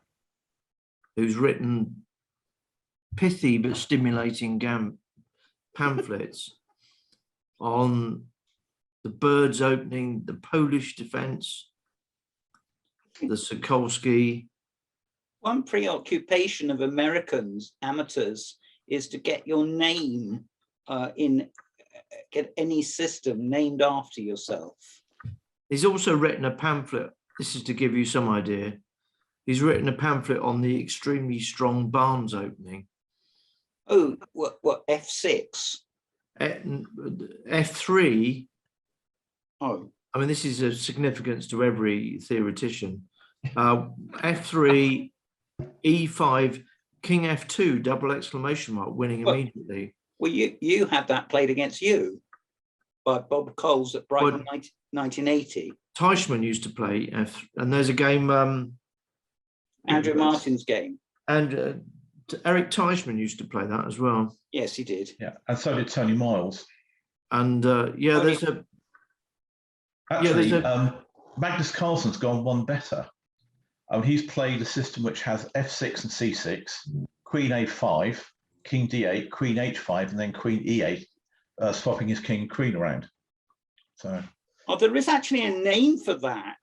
Who's written pithy but stimulating pamphlets on the Birds opening, the Polish defence, the Sokolski. One preoccupation of Americans, amateurs, is to get your name get any system named after yourself. He's also written a pamphlet. This is to give you some idea. He's written a pamphlet on the extremely strong Barnes opening. Oh, what F6? F3. Oh. I mean, this is of significance to every theoretician. F3, E5, King F2, double exclamation mark, winning immediately. Well, you had that played against you by Bob Coles at Brighton 1980. Teichmann used to play F, and there's a game. Andrew Martin's game. And Eric Teichmann used to play that as well. Yes, he did. Yeah, and so did Tony Miles. And there's a. Actually, Magnus Carlsen's gone one better. He's played a system which has F6 and C6, Queen A5, King D8, Queen H5, and then Queen E8, swapping his king and queen around. So. Oh, there is actually a name for that.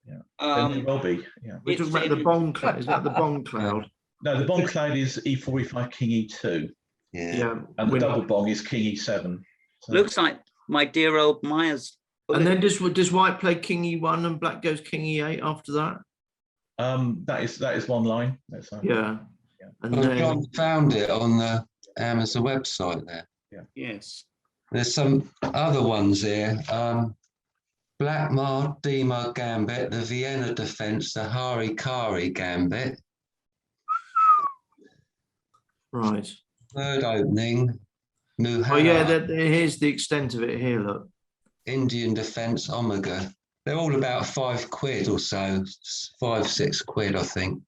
Yeah, there may well be. Yeah. We're talking about the bomb cloud. Is that the bomb cloud? No, the bomb cloud is E4, E5, King E2. Yeah. And the double bong is King E7. So. Looks like my dear old Myers. And then does white play King E1 and black goes King E8 after that? That is one line. Yeah. And well, John found it on the Amazon website there. Yeah. Yes. There's some other ones here. Blackmar, Dima Gambit, the Vienna Defence, the Hari-Kari Gambit. Right. Third opening. Oh yeah, here's the extent of it here, look. Indian Defence, Omega. They're all about £5 or so, 5, 6 quid, I think.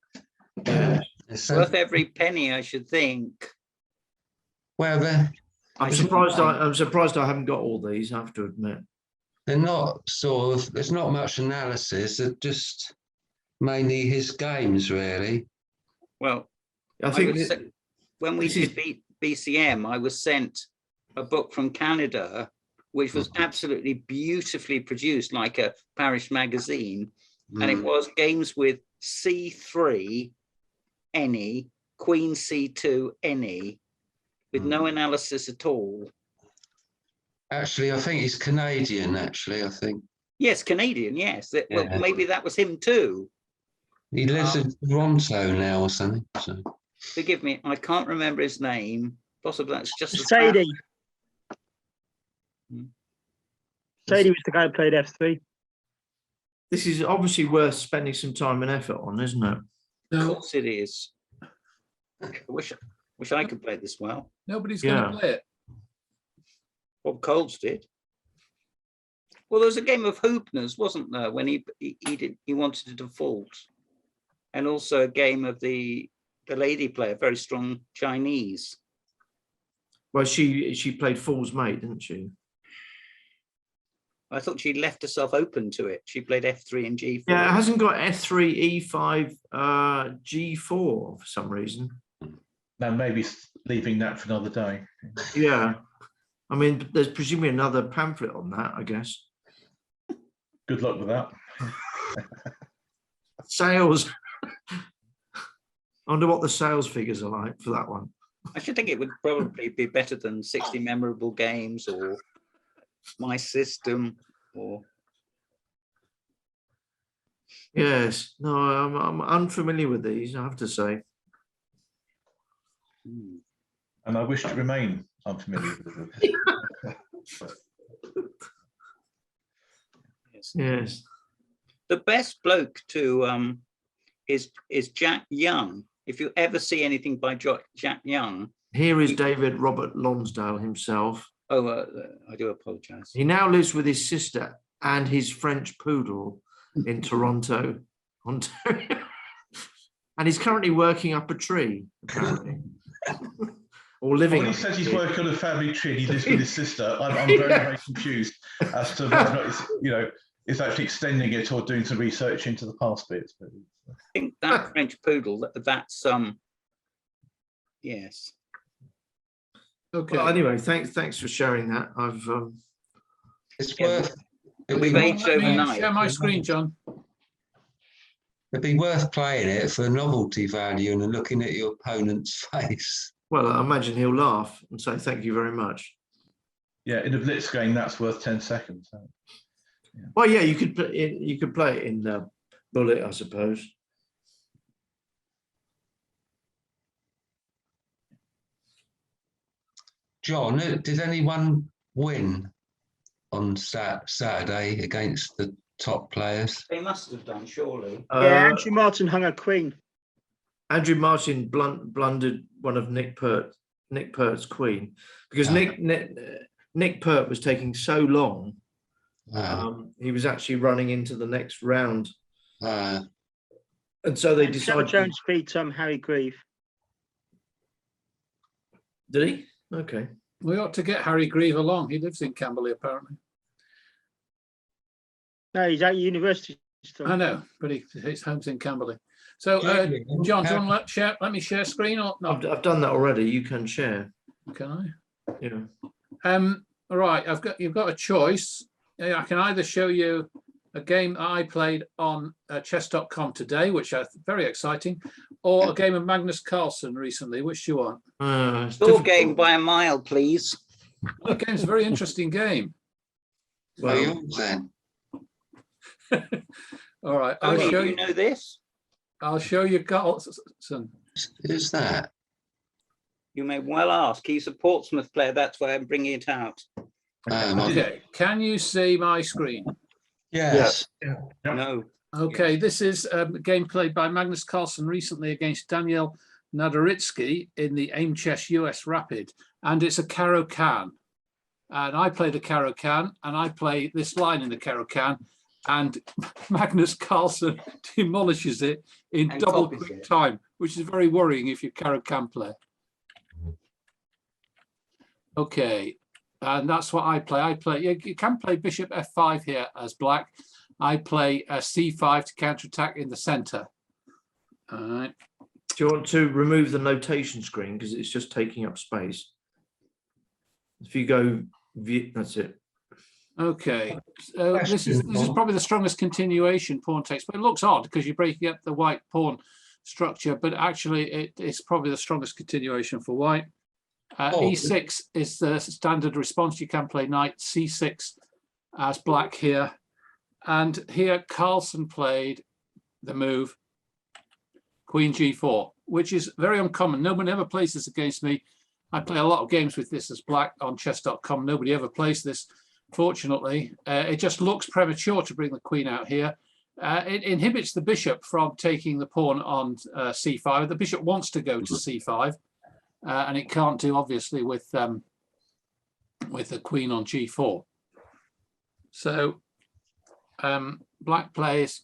Yeah. Worth every penny, I should think. Well, I'm surprised I haven't got all these, I have to admit. They're not sort of, there's not much analysis, they're just mainly his games, really. Well, I think when we did BCM, I was sent a book from Canada, which was absolutely beautifully produced, like a parish magazine. And it was games with C3, any, Queen C2, any, with no analysis at all. Actually, I think he's Canadian, actually, I think. Yes, Canadian, yes. Well, maybe that was him too. He lives in Toronto now or something. So. Forgive me, I can't remember his name. Possibly that's just Sadie. Sadie was the guy who played F3. This is obviously worth spending some time and effort on, isn't it? Of course it is. I wish I could play this well. Nobody's going to play it. Bob Coles did. Well, there was a game of Hoopners, wasn't there, when he wanted to default, and also a game of the lady player, very strong Chinese. Well, she played Fool's Mate, didn't she? I thought she left herself open to it. She played F3 and G4. Yeah, it hasn't got F3, E5, G4 for some reason. Now maybe leaving that for another day. Yeah. I mean, there's presumably another pamphlet on that, I guess. Good luck with that. Sales. I wonder what the sales figures are like for that one. I should think it would probably be better than 60 Memorable Games or My System or... Yes. No, I'm unfamiliar with these, I have to say. And I wish to remain unfamiliar with them. Yes. The best bloke to is Jack Young. If you ever see anything by Jack Young. Here is David Robert Lonsdale himself. Oh, I do apologise. He now lives with his sister and his French poodle in Toronto, Ontario. And he's currently working up a tree, apparently. Or living. When he says he's working on a family tree and he lives with his sister, I'm very, very confused as to whether or not it's, is actually extending it or doing some research into the past bits. But I think that French poodle, that's yes. Okay. Well, anyway, thanks for sharing that. I've it's worth. We've aged overnight. Share my screen, John. It'd be worth playing it for novelty value and looking at your opponent's face. Well, I imagine he'll laugh and say thank you very much. Yeah, in a blitz game, that's worth 10 seconds. So, yeah. Well, yeah, you could play it in bullet, I suppose. John, did anyone win on Saturday against the top players? They must have done, surely. Yeah, Andrew Martin hung a queen. Andrew Martin blundered one of Nick Pert's queen because Nick Pert was taking so long. He was actually running into the next round, and so they decided. Jones beat Harry Grieve. Did he? Okay. We ought to get Harry Grieve along. He lives in Camberley, apparently. No, he's at university still. I know, but his home's in Camberley. So, John, do you want to let me share screen or not? I've done that already. You can share. Can I? Yeah. All right. You've got a choice. I can either show you a game I played on chess.com today, which is very exciting, or a game of Magnus Carlsen recently. Which do you want? Your game by a mile, please. The game's a very interesting game. Well, then. All right. I'll show you. Know this? I'll show you Carlsen. Who's that? You may well ask. He's a Portsmouth player. That's why I'm bringing it out. Okay. Can you see my screen? Yes. Yeah. No. Okay. This is a game played by Magnus Carlsen recently against Daniel Nadaritsky in the Aim Chess US Rapid, and it's a Caro-Kann. And I play the Caro-Kann, and I play this line in the Caro-Kann, and Magnus Carlsen demolishes it in double quick time, which is very worrying if you're Caro-Kann player. Okay, and that's what I play. You can play Bishop F5 here as black. I play C5 to counterattack in the center. All right. Do you want to remove the notation screen because it's just taking up space? If you go, that's it. Okay, so this is probably the strongest continuation pawn takes, but it looks odd because you're breaking up the white pawn structure, but actually it's probably the strongest continuation for white. E6 is the standard response. You can play knight C6 as black here, and here Carlsen played the move Queen G4, which is very uncommon. No one ever plays this against me. I play a lot of games with this as black on chess.com. Nobody ever plays this. Fortunately, it just looks premature to bring the queen out here. It inhibits the bishop from taking the pawn on c5. The bishop wants to go to c5, and it can't do obviously with the queen on g4. So black plays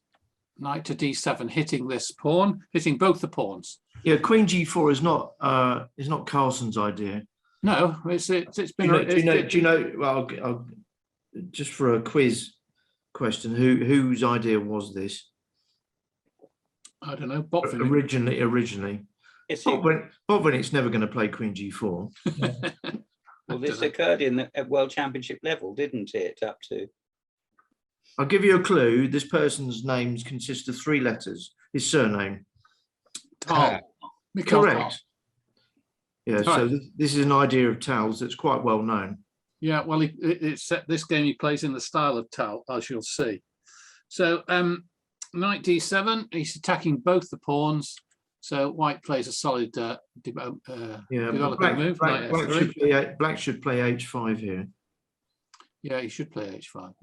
knight to d7, hitting this pawn, hitting both the pawns. Yeah, Queen G4 is not Carlsen's idea. No, it's been. Do you know? Well, I'll, just for a quiz question, whose idea was this? I don't know. Botvin. Originally, Botvinnik's never going to play Queen G4. Well, this occurred at World Championship level, didn't it? Up to. I'll give you a clue. This person's names consist of 3 letters. His surname. Tal. Correct. Yeah, so this is an idea of Tal's that's quite well known. Yeah, well, this game he plays in the style of Tal, as you'll see. So knight d7, he's attacking both the pawns. So white plays a solid developing move. Black should play h5 here. Yeah, he should play h5.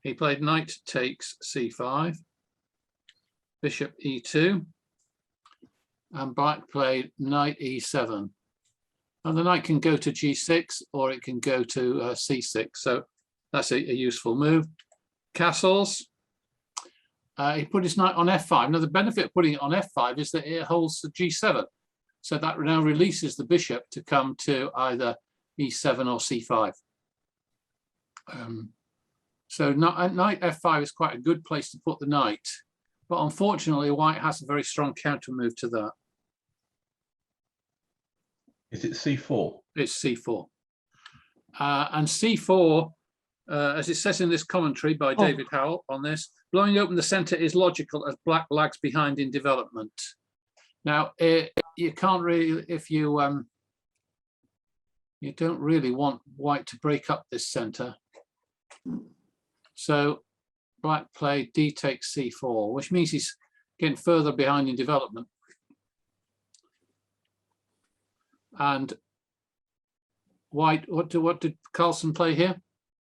He played knight takes c5, bishop e2, and black played knight e7. And the knight can go to g6 or it can go to c6. So that's a useful move. Castles. He put his knight on f5. Now, the benefit of putting it on f5 is that it holds the g7. So that now releases the bishop to come to either e7 or c5. So knight f5 is quite a good place to put the knight. But unfortunately, white has a very strong counter move to that. Is it c4? It's c4. And c4, as it says in this commentary by David Howell on this, blowing open the centre is logical as black lags behind in development. Now, you can't really, if you you don't really want white to break up this centre. So black played d takes c4, which means he's getting further behind in development. And white, what did Carlson play here?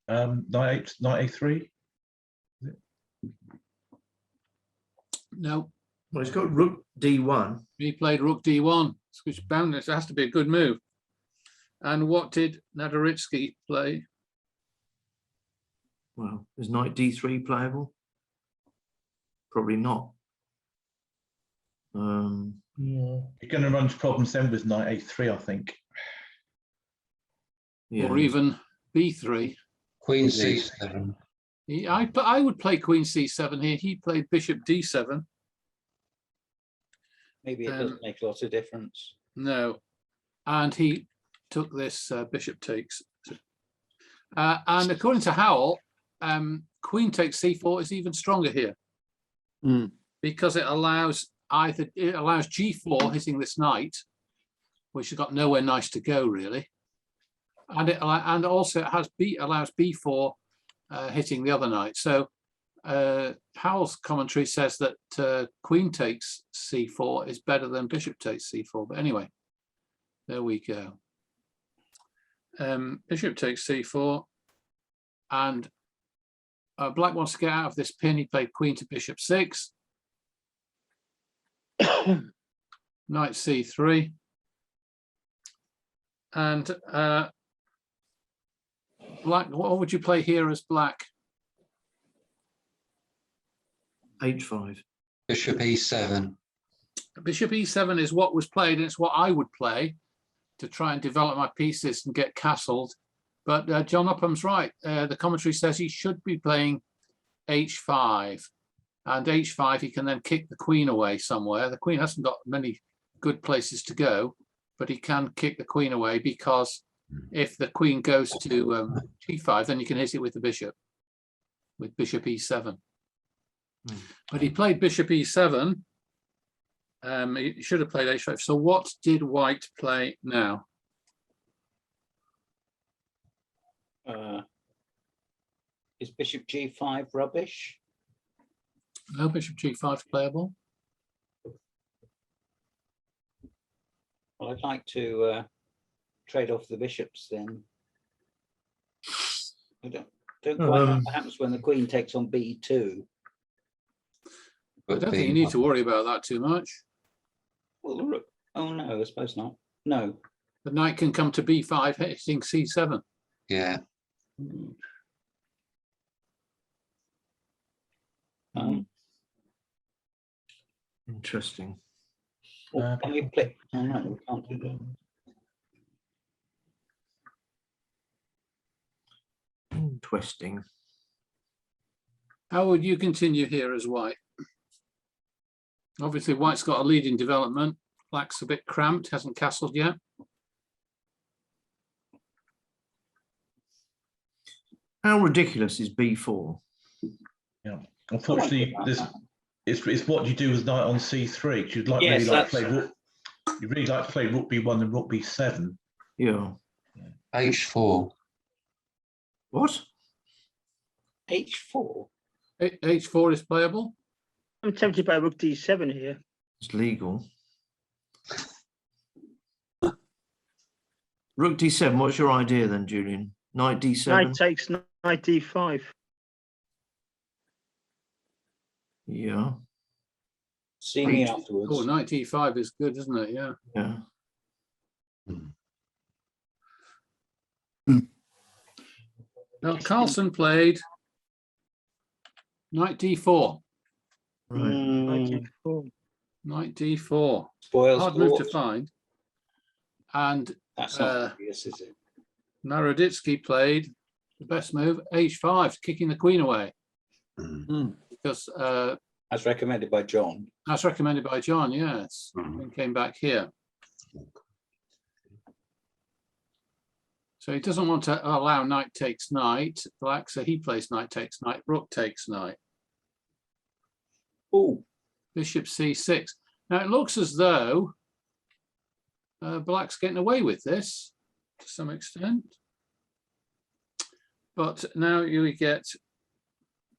Knight a3. No. Well, he's got rook d1. He played rook d1, which boundless has to be a good move. And what did Nadoritsky play? Well, is knight d3 playable? Probably not. You're going to run into problems then with knight a3, I think. Yeah. Or even b3. Queen c7. I would play queen c7 here. He played bishop d7. Maybe it doesn't make a lot of difference. No. And he took this bishop takes. And according to Howell, queen takes c4 is even stronger here. Because it allows g4 hitting this knight, which has got nowhere nice to go really. And also it allows b4 hitting the other knight. So Howell's commentary says that queen takes c4 is better than bishop takes c4. But anyway, there we go. Bishop takes c4, and black wants to get out of this pin. He played queen to bishop 6, knight c3, and black. What would you play here as black? h5. Bishop e7. Bishop e7 is what was played, and it's what I would play to try and develop my pieces and get castled. But John Upham's right. The commentary says he should be playing h5. And h5, he can then kick the queen away somewhere. The queen hasn't got many good places to go, but he can kick the queen away, because if the queen goes to g5, then you can hit it with the bishop, with bishop e7. But he played bishop e7. He should have played h5. So what did white play now? Is bishop g5 rubbish? No, bishop g5 playable. Well, I'd like to trade off the bishops then. I don't quite know what happens when the queen takes on b2. I don't think you need to worry about that too much. Well, the rook. Oh no, I suppose not. No. The knight can come to b5, hitting c7. Yeah. Interesting. Well, can we play? Oh no, we can't do that. Interesting. How would you continue here as white? Obviously, white's got a lead in development. Black's a bit cramped, hasn't castled yet. How ridiculous is b4? Yeah, unfortunately, it's what you do with knight on c3. Because you'd really like to play rook. You really like to play rook b1 and rook b7. Yeah. h4. What? h4. h4 is playable. I'm tempted by rook d7 here. It's legal. Rook d7. What's your idea then, Julian? Knight d7. Knight takes knight d5. Yeah. See me Right. afterwards. Oh, knight e5 is good, isn't it? Yeah. Yeah. Now, Carlson played knight d4. Right. Mm, Knight d4. spoils Hard move to sport. find. And That's not obvious, is it? Naroditsky played the best move, h5, kicking the queen away. Because As recommended by John. that's recommended by John, yes. And came back here. So he doesn't want to allow knight takes knight, black, so he plays knight takes knight, rook takes knight. Oh, Bishop c6. Now it looks as though black's getting away with this to some extent. But now you get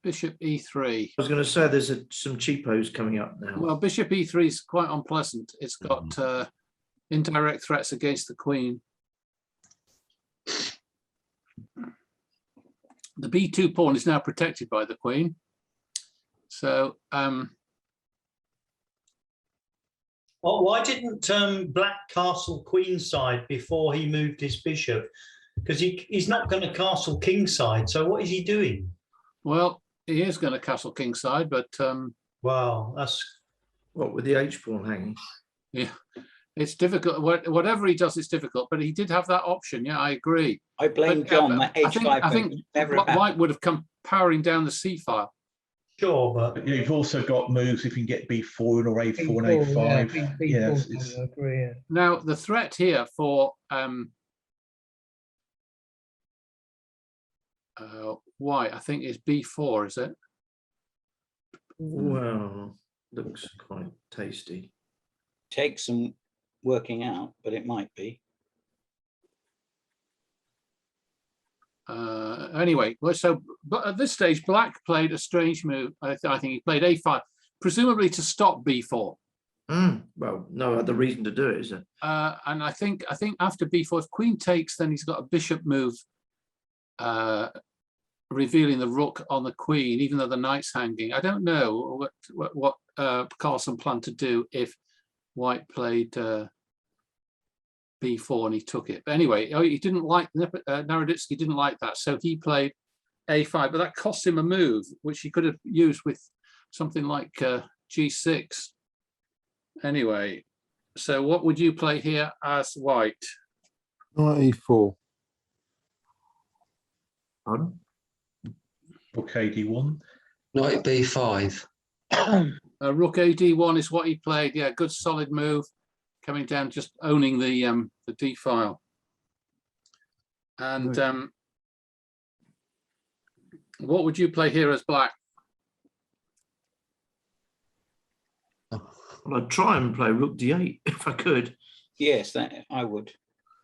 bishop e3. I was going to say there's some cheapos coming up now. Well, bishop e3 is quite unpleasant. It's got indirect threats against the queen. The b2 pawn is now protected by the queen. So well, why didn't black castle queenside before he moved his bishop? Because he's not going to castle kingside. So what is he doing? well, he is going to castle kingside, but Wow, that's What with the H pawn hanging? yeah, it's difficult. Whatever he does, it's difficult. But he did have that option. Yeah, I agree. I blame But, John. That H5 I think never happened. White would have come powering down the c file. sure, but But you've also got moves if you can get B4 or A4 and B4, yeah, A5. B4, Yes, I it's, agree. Yeah. Now the threat here for White, I think, is b4. Is it? Well, looks quite tasty. Takes some working out, but it might be. Anyway, well, so but at this stage, black played a strange move. I think he played a5, presumably to stop b4. Well, no other reason to do it, is it? And I think after b4, if queen takes, then he's got a bishop move, revealing the rook on the queen, even though the knight's hanging. I don't know what Carlson planned to do if White played b4 and he took it. But anyway, he didn't like Naroditsky didn't like that, so he played a5. But that cost him a move, which he could have used with something like g6. Anyway, so what would you play here as White? Knight e4. Pardon? Rook AD1. Knight B5. Rook AD1 is what he played. Yeah, good solid move, coming down, just owning the d file. And what would you play here as black? Well, I'd try and play rook d8 if I could. Yes, that I would.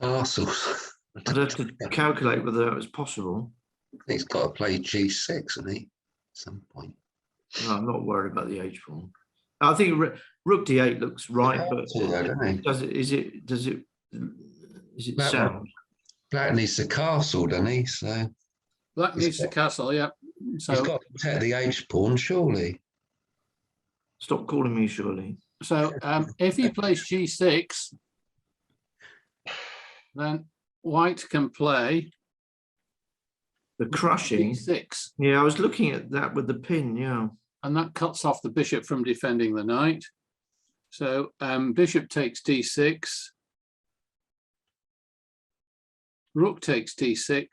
Castles. I'd have to calculate whether that was possible. He's got to play G6, hasn't he? At some point. No, I'm not worried about the H pawn. I think rook d8 looks right, but does it Black sound? Black needs the castle, doesn't he? So Black needs the castle, yeah. So he's got to protect the H pawn, surely. Stop calling me Shirley. So if he plays g6, then White can play The crushing. g6, Yeah, I was looking at that with the pin. Yeah. and that cuts off the bishop from defending the knight. So bishop takes d6, rook takes d6,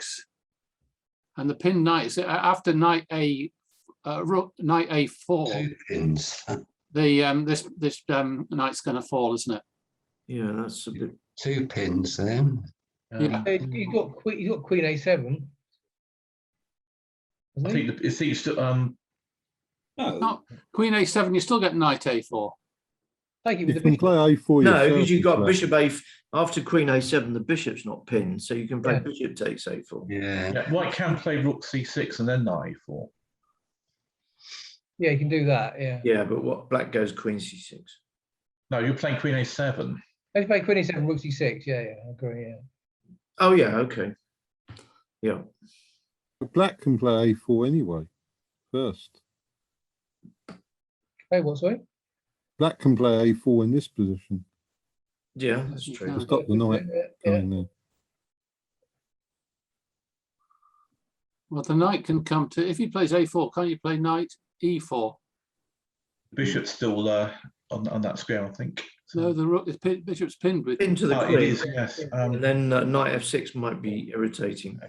and the pin knight is after knight a rook knight a4. 2 pins. The this knight's going to fall, isn't it? Yeah, that's a bit. 2 pins then. Yeah. You got queen a7. I think it's still No, Not queen a7. You still get knight a4. Take it You with the can bishop. play a4 No, yourself. because you've got as well. bishop a after queen a7. The bishop's not pinned, so you can play Yeah. bishop takes a4. Yeah. White can play rook c6 and then knight a4. Yeah, you can do that. Yeah. Yeah, but what black goes queen c6. No, you're playing queen a7. Let's play queen a7, rook c6. Yeah, I agree. Yeah. Oh yeah, okay. Yeah. But black can play a4 anyway, first. Play what, sorry? Black can play A4 in this position. Yeah, that's You true. can. Stop the knight coming there. Well, the knight can come to, if he plays A4, can't you play knight E4? Bishop's still on that square, I think. No, the rook is bishop's pinned with. Into the Oh, queen. it is, yes. And then knight F6 might be irritating.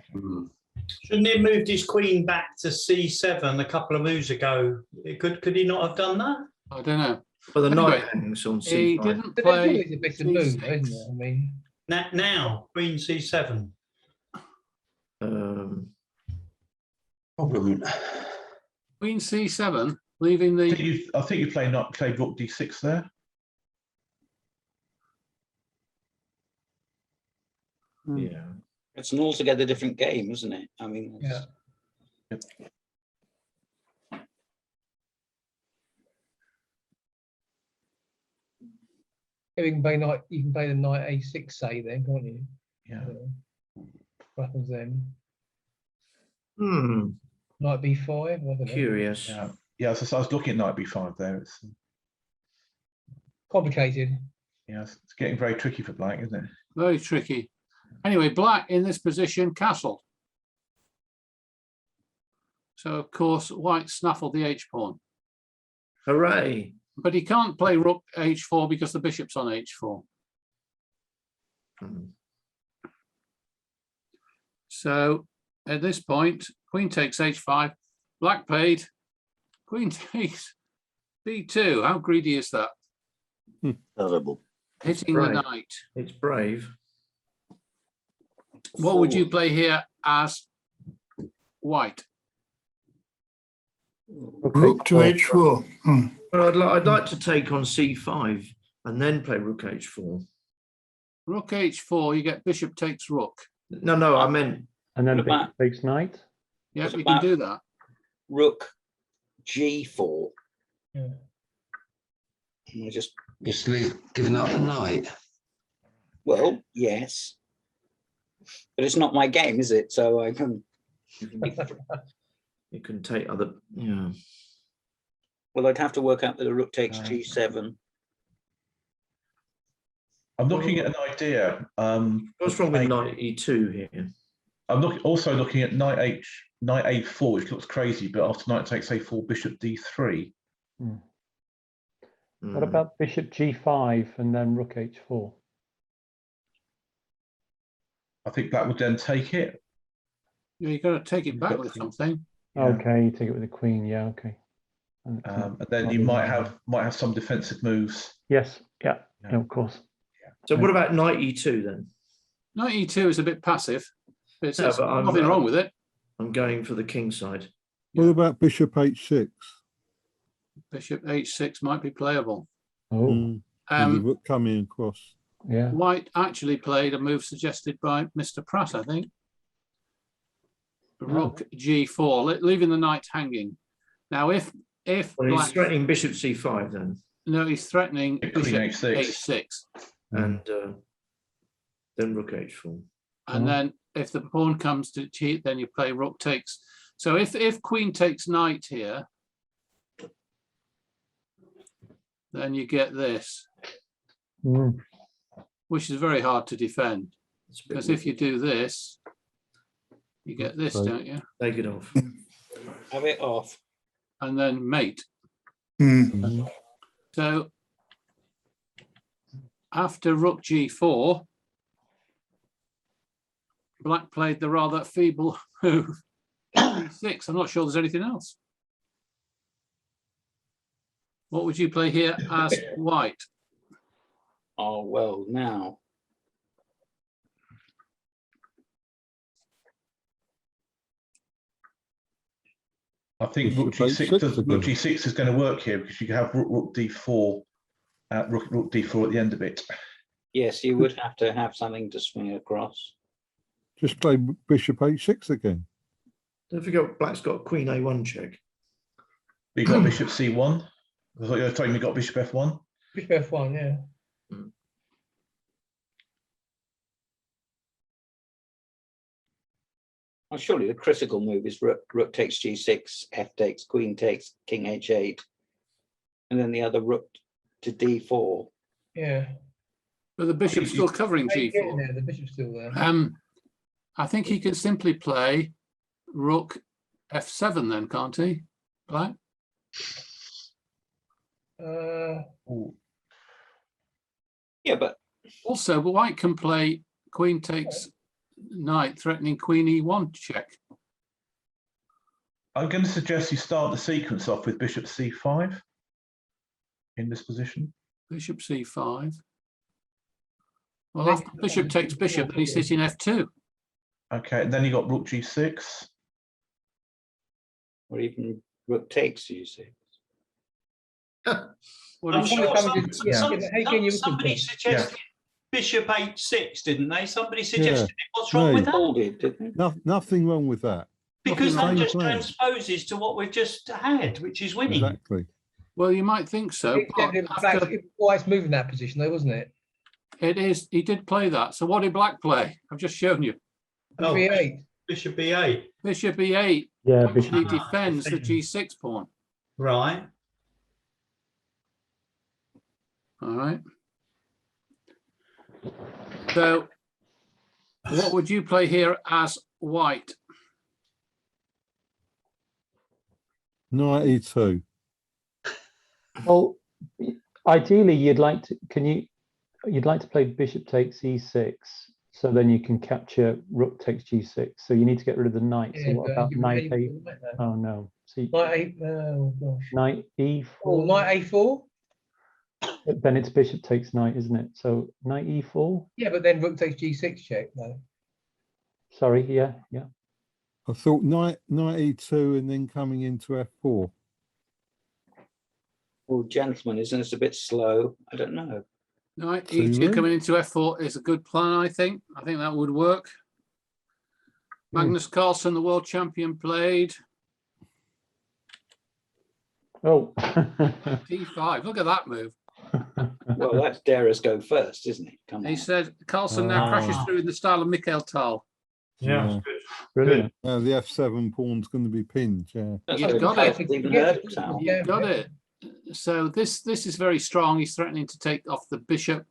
Shouldn't he have moved his queen back to C7 a couple of moves ago? Could he not have done that? I don't know. But the Anyway, knight hangs on He C5. didn't But there's play. always a better move, though, isn't there? I mean, Now, queen C7. Problem. Queen C7, leaving the. I think you played rook D6 there. Yeah. It's an altogether different game, isn't it? I mean, yeah. You can play the knight A6, say then, can't you? Yeah. What happens then? Hmm. Knight B5. I don't know. Curious. Yeah. Yeah. So I was looking at knight B5 there. It's Complicated. yeah. It's getting very tricky for black, isn't it? Very tricky. Anyway, black in this position, castle. So, of course, white snaffled the H pawn. Hooray. But he can't play rook H4 because the bishop's on H4. Hmm. So, at this point, queen takes H5, black played, queen takes B2. How greedy is that? Terrible. Hitting the Right. knight. It's brave. What would you play here as white? Rook to H4. Well, I'd like to take on C5 and then play rook H4. Rook H4, you get bishop takes rook. No, I meant. And then What about- bishop takes knight. Yeah, What you can about- do that. rook G4. Yeah. I just, Just giving up the knight. well, yes. But it's not my game, is it? So I can. You can take other. Yeah. Well, I'd have to work out that the rook takes Right. G7. I'm looking at an idea. What's wrong with knight E2 here? I'm also looking at knight A4, which looks crazy, but after knight takes A4, bishop D3. What Hmm. about bishop G5 and then rook H4? I think that would then take it. You've got to take it back with something. Yeah. Okay, you take it with the queen. Yeah, okay. And then you might have some defensive moves. Yes, yeah, Yeah. no, of course. So what about knight E2 then? Knight E2 is a bit passive. But No, there's but I'm- nothing wrong with it. I'm going for the king side. What about bishop H6? Bishop H6 might be playable. Oh, With the rook coming across. yeah. White actually played a move suggested by Mr. Pratt, I think. Rook G4, leaving the knight hanging. Now, if Well, he's black, threatening bishop C5 then, no, he's threatening Queen bishop H6. H6, and then rook H4. and then if the pawn comes to cheat, then you play rook takes. So if queen takes knight here, then you get this, Mm. which is very hard to defend. It's a bit Because if you weird. do this, you get this, Right. don't you? Take it off. Have it off. And then mate. So after rook G4, black played the rather feeble move E6. I'm not sure there's anything else. What would you play here as white? Oh, well, now. I think Bishop rook G6, H6 again. rook G6 is going to work here because you can have rook D4, rook D4 at the end of it. Yes, you would have to have something to swing across. Just play bishop H6 again. Don't forget black's got queen A1 check. You got bishop C1. I thought you were telling me you got bishop F1. Bishop F1, yeah. Well, surely the critical move is rook takes G6, F takes, queen takes, king H8. and then the other rook to d4. Yeah. But the bishop's still covering Hey, getting g4. there, the bishop's still there. I think he can simply play rook f7 then, can't he? Black? Yeah, but also white can play queen takes knight, threatening queen e1 check. I'm going to suggest you start the sequence off with bishop c5 in this position. Bishop c5. Well, after bishop takes bishop, then he's sitting f2. Okay, and then you got rook g6. or even rook takes g6. Well, I'm sure somebody somebody suggested bishop h6, didn't they? Somebody suggested it. What's wrong with that? Folded, didn't No, nothing wrong with that. Because that Same just plan. transposes to what we've just had, which is winning. Exactly. Well, you might think so. But after, White's moving that position, though, wasn't it? it is. He did play that. So what did black play? I've just shown you. Oh, B8. bishop b8. Bishop e8 Yeah, actually bishop. defends the g6 pawn. Right. All right. So what would you play here as white? Knight e2. Well, ideally, you'd like to. You'd like to play bishop takes e6, so then you can capture rook takes g6. So you need to get rid of the knight. So what about knight a? Oh no. See, Knight 8. Oh gosh. knight e4. Oh, knight a4. But then it's bishop takes knight, isn't it? So knight e4. Yeah, but then rook takes g6 check though. Sorry. Yeah. Yeah. I thought knight e2 and then coming into f4. Oh, gentlemen, isn't this a bit slow? I don't know. Knight So you e2 win. coming into f4 is a good plan, I think. I think that would work. Magnus Carlsen, the world champion, played Oh. d5. Look at that move. Well, that's dare us go first, isn't it? Come on. He said Carlsen now crashes through in the style of Mikhail Tal. Yeah. Brilliant. Now the f7 pawn's going to be pinned. Yeah. That's You've good. got I it. haven't even heard of Tal. You've got it. So this is very strong. He's threatening to take off the bishop,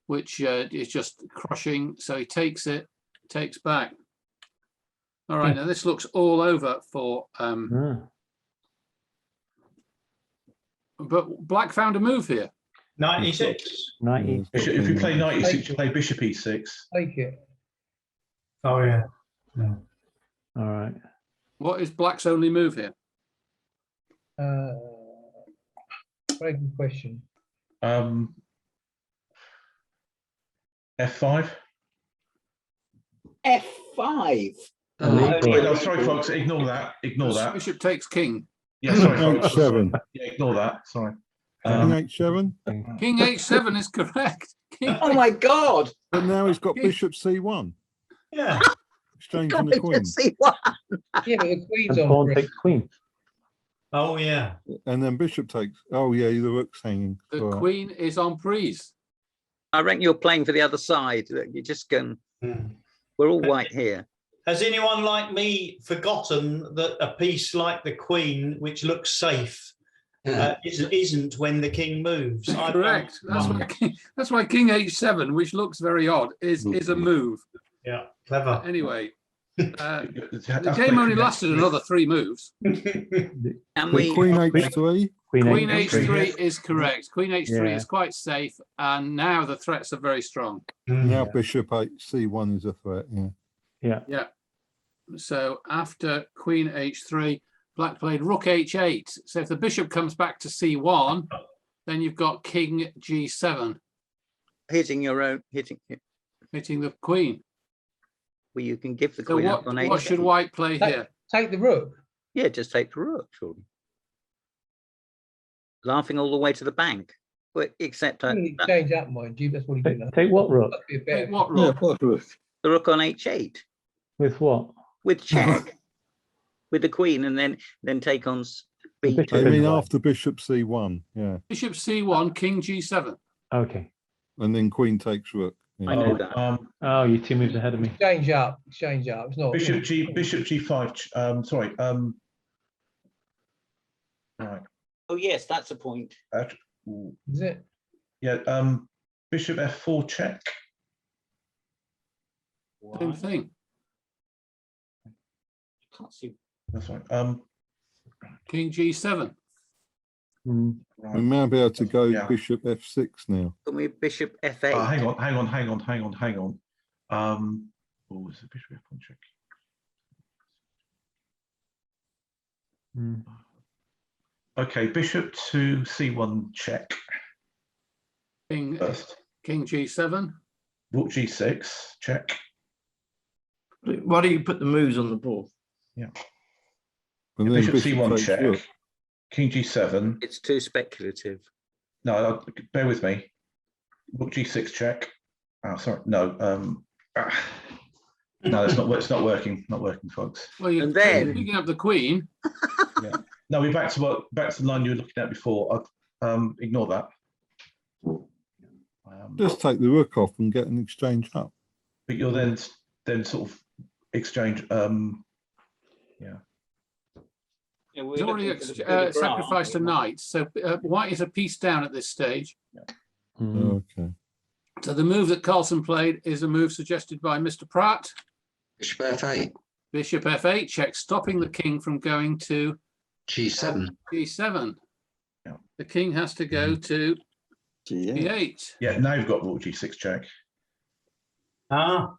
which is just crushing. So he takes it, takes back. All right, now this looks all over for but black found a move here. 96. Knight e6. If you play knight e6, you play bishop e6. Take it. Oh yeah. All right. What is black's only move here? Very good question. F5. F5. No, sorry, folks. Ignore that. Ignore that. Bishop takes king. Yeah, sorry, folks. H7. Yeah, ignore that. Sorry. King h7. King h7 is correct. King Oh my God. But now he's got bishop c1. Yeah. Exchanging the queen. See what? Yeah, but the queen's And on. pawn for it. takes queen. Oh yeah. And then bishop takes. Oh, yeah, the rook's hanging. The All right. queen is on prise. I reckon you're playing for the other side. You're just going. We're all white here. Has anyone like me forgotten that a piece like the queen, which looks safe, isn't when the king moves? Correct. That's why king h7, which looks very odd, is a move. Yeah, clever. Anyway, the game only lasted another 3 moves. And With queen h3. Queen h3 is correct. Queen h3 is quite safe, and now the threats are very strong. Now bishop c1 is a threat. Yeah. Yeah. So after queen h3, black played rook h8. So if the bishop comes back to c1, then you've got king g7. hitting your own, hitting the queen. Well, you can give the So queen up on what should white play here? Take the rook. Yeah, just take the rook, surely. Laughing all the way to the bank. Well, except change up, mind you. That's what he did. Take what rook? Take what rook? Yeah, what rook? The rook on h8. With what? With check. With the queen, and then take on b2. I mean, after bishop c1. Yeah. Bishop c1, king g7. Okay. And then queen takes rook. Yeah. I know that. Oh, you 2 moves ahead of me. Exchange up. Exchange up. It's not Bishop g5. Sorry. Right. Oh, yes, that's a point. Is it? Yeah. Bishop F4 check. Same thing. Can't see. That's right. King G7. We may be able to go Yeah. bishop F6 now. Can we bishop F8? Hang on. Oh, it's a bishop F1 check. Okay, bishop to C1 check. King First. King G7. Rook G6 check. Why don't you put the moves on the board? Yeah. And then Bishop C1 takes check. rook. King G7. It's too speculative. No, bear with me. Rook G6 check. Oh, sorry. No. No, it's not working. Not working, folks. Well, you're And then- picking up the queen. Yeah. No, we're back to the line you were looking at before. Ignore that. Just take the rook off and get an exchange up. But you'll then sort of exchange. Yeah. Yeah, we're He's already looking for the coup de grace, sacrificed a aren't we? knight. So white is a piece down at this stage. Okay. So the move that Carlson played is a move suggested by Mr. Pratt. Bishop F8, Bishop F8 check, stopping the king from going to G7. G7. Yeah. The king has to go to G8. G8. Yeah. Now you've got Rook G6 check. Ah,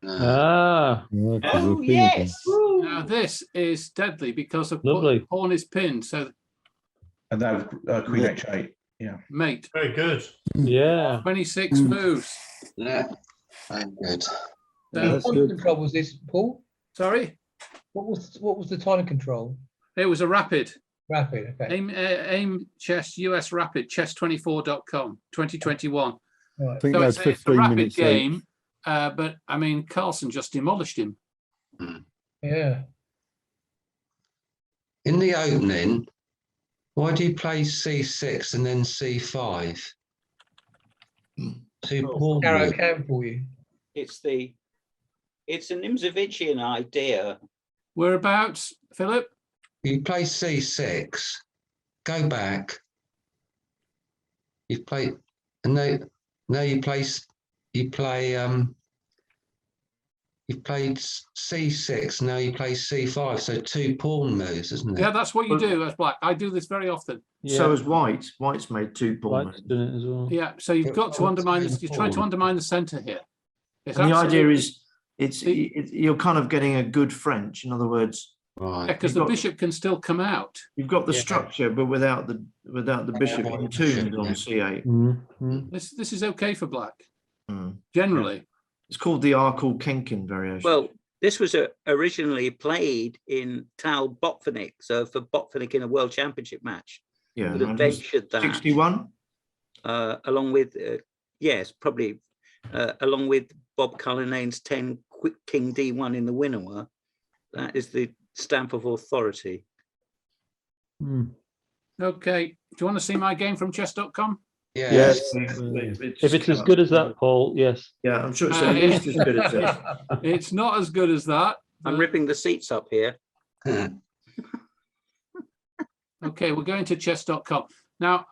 Ah, Yeah, 'cause Oh, the king yes. Now this is deadly because of Lovely. pawn is pinned. So And now Queen Yeah. H8. Yeah. mate, very good. yeah. 26 moves. Yeah, very good. So, That's What good. control was this, Paul? sorry, What was the time control? it was a rapid. Rapid. Okay. Aim chess US rapid chess24.com 2021. I think So that's it's a 15 rapid minutes game, but I mean Carlson just demolished him. Yeah. In the opening, why do you play C6 and then C5? Two pawn Arrow moves. can for you. It's an Imzovichian idea. Whereabouts, Philip? You play C6, go back. You play, and now you played C6. Now you play C5. So two pawn moves, isn't it? Yeah, that's what you do as black. I do this very often. So has white. White's made two pawn White's moves. done it as well. Yeah, so you've got to undermine this. You're trying to undermine the center here. It's And the idea absolutely- is you're kind of getting a good French. In other words, Right. because the bishop can still come out. you've got the Yeah. structure, but without the bishop Yeah. entombed on C8. Mhm. This is okay for black Mm. generally. It's called the Arkle Kenkin variation. Well, this was originally played in Tal Botvinnik, so for Botvinnik in a World Championship match. yeah, Would have ventured that 61. along with probably along with Bob Cullinane's 10 King D1 in the winner. That is the stamp of authority. Okay, do you want to see my game from chess.com? Yes. If it's as good as that, Paul, yes. Yeah, I'm sure it's at least as good as it. It's not as good as that. I'm ripping the seats up here. Okay, we're going to chess.com. Now,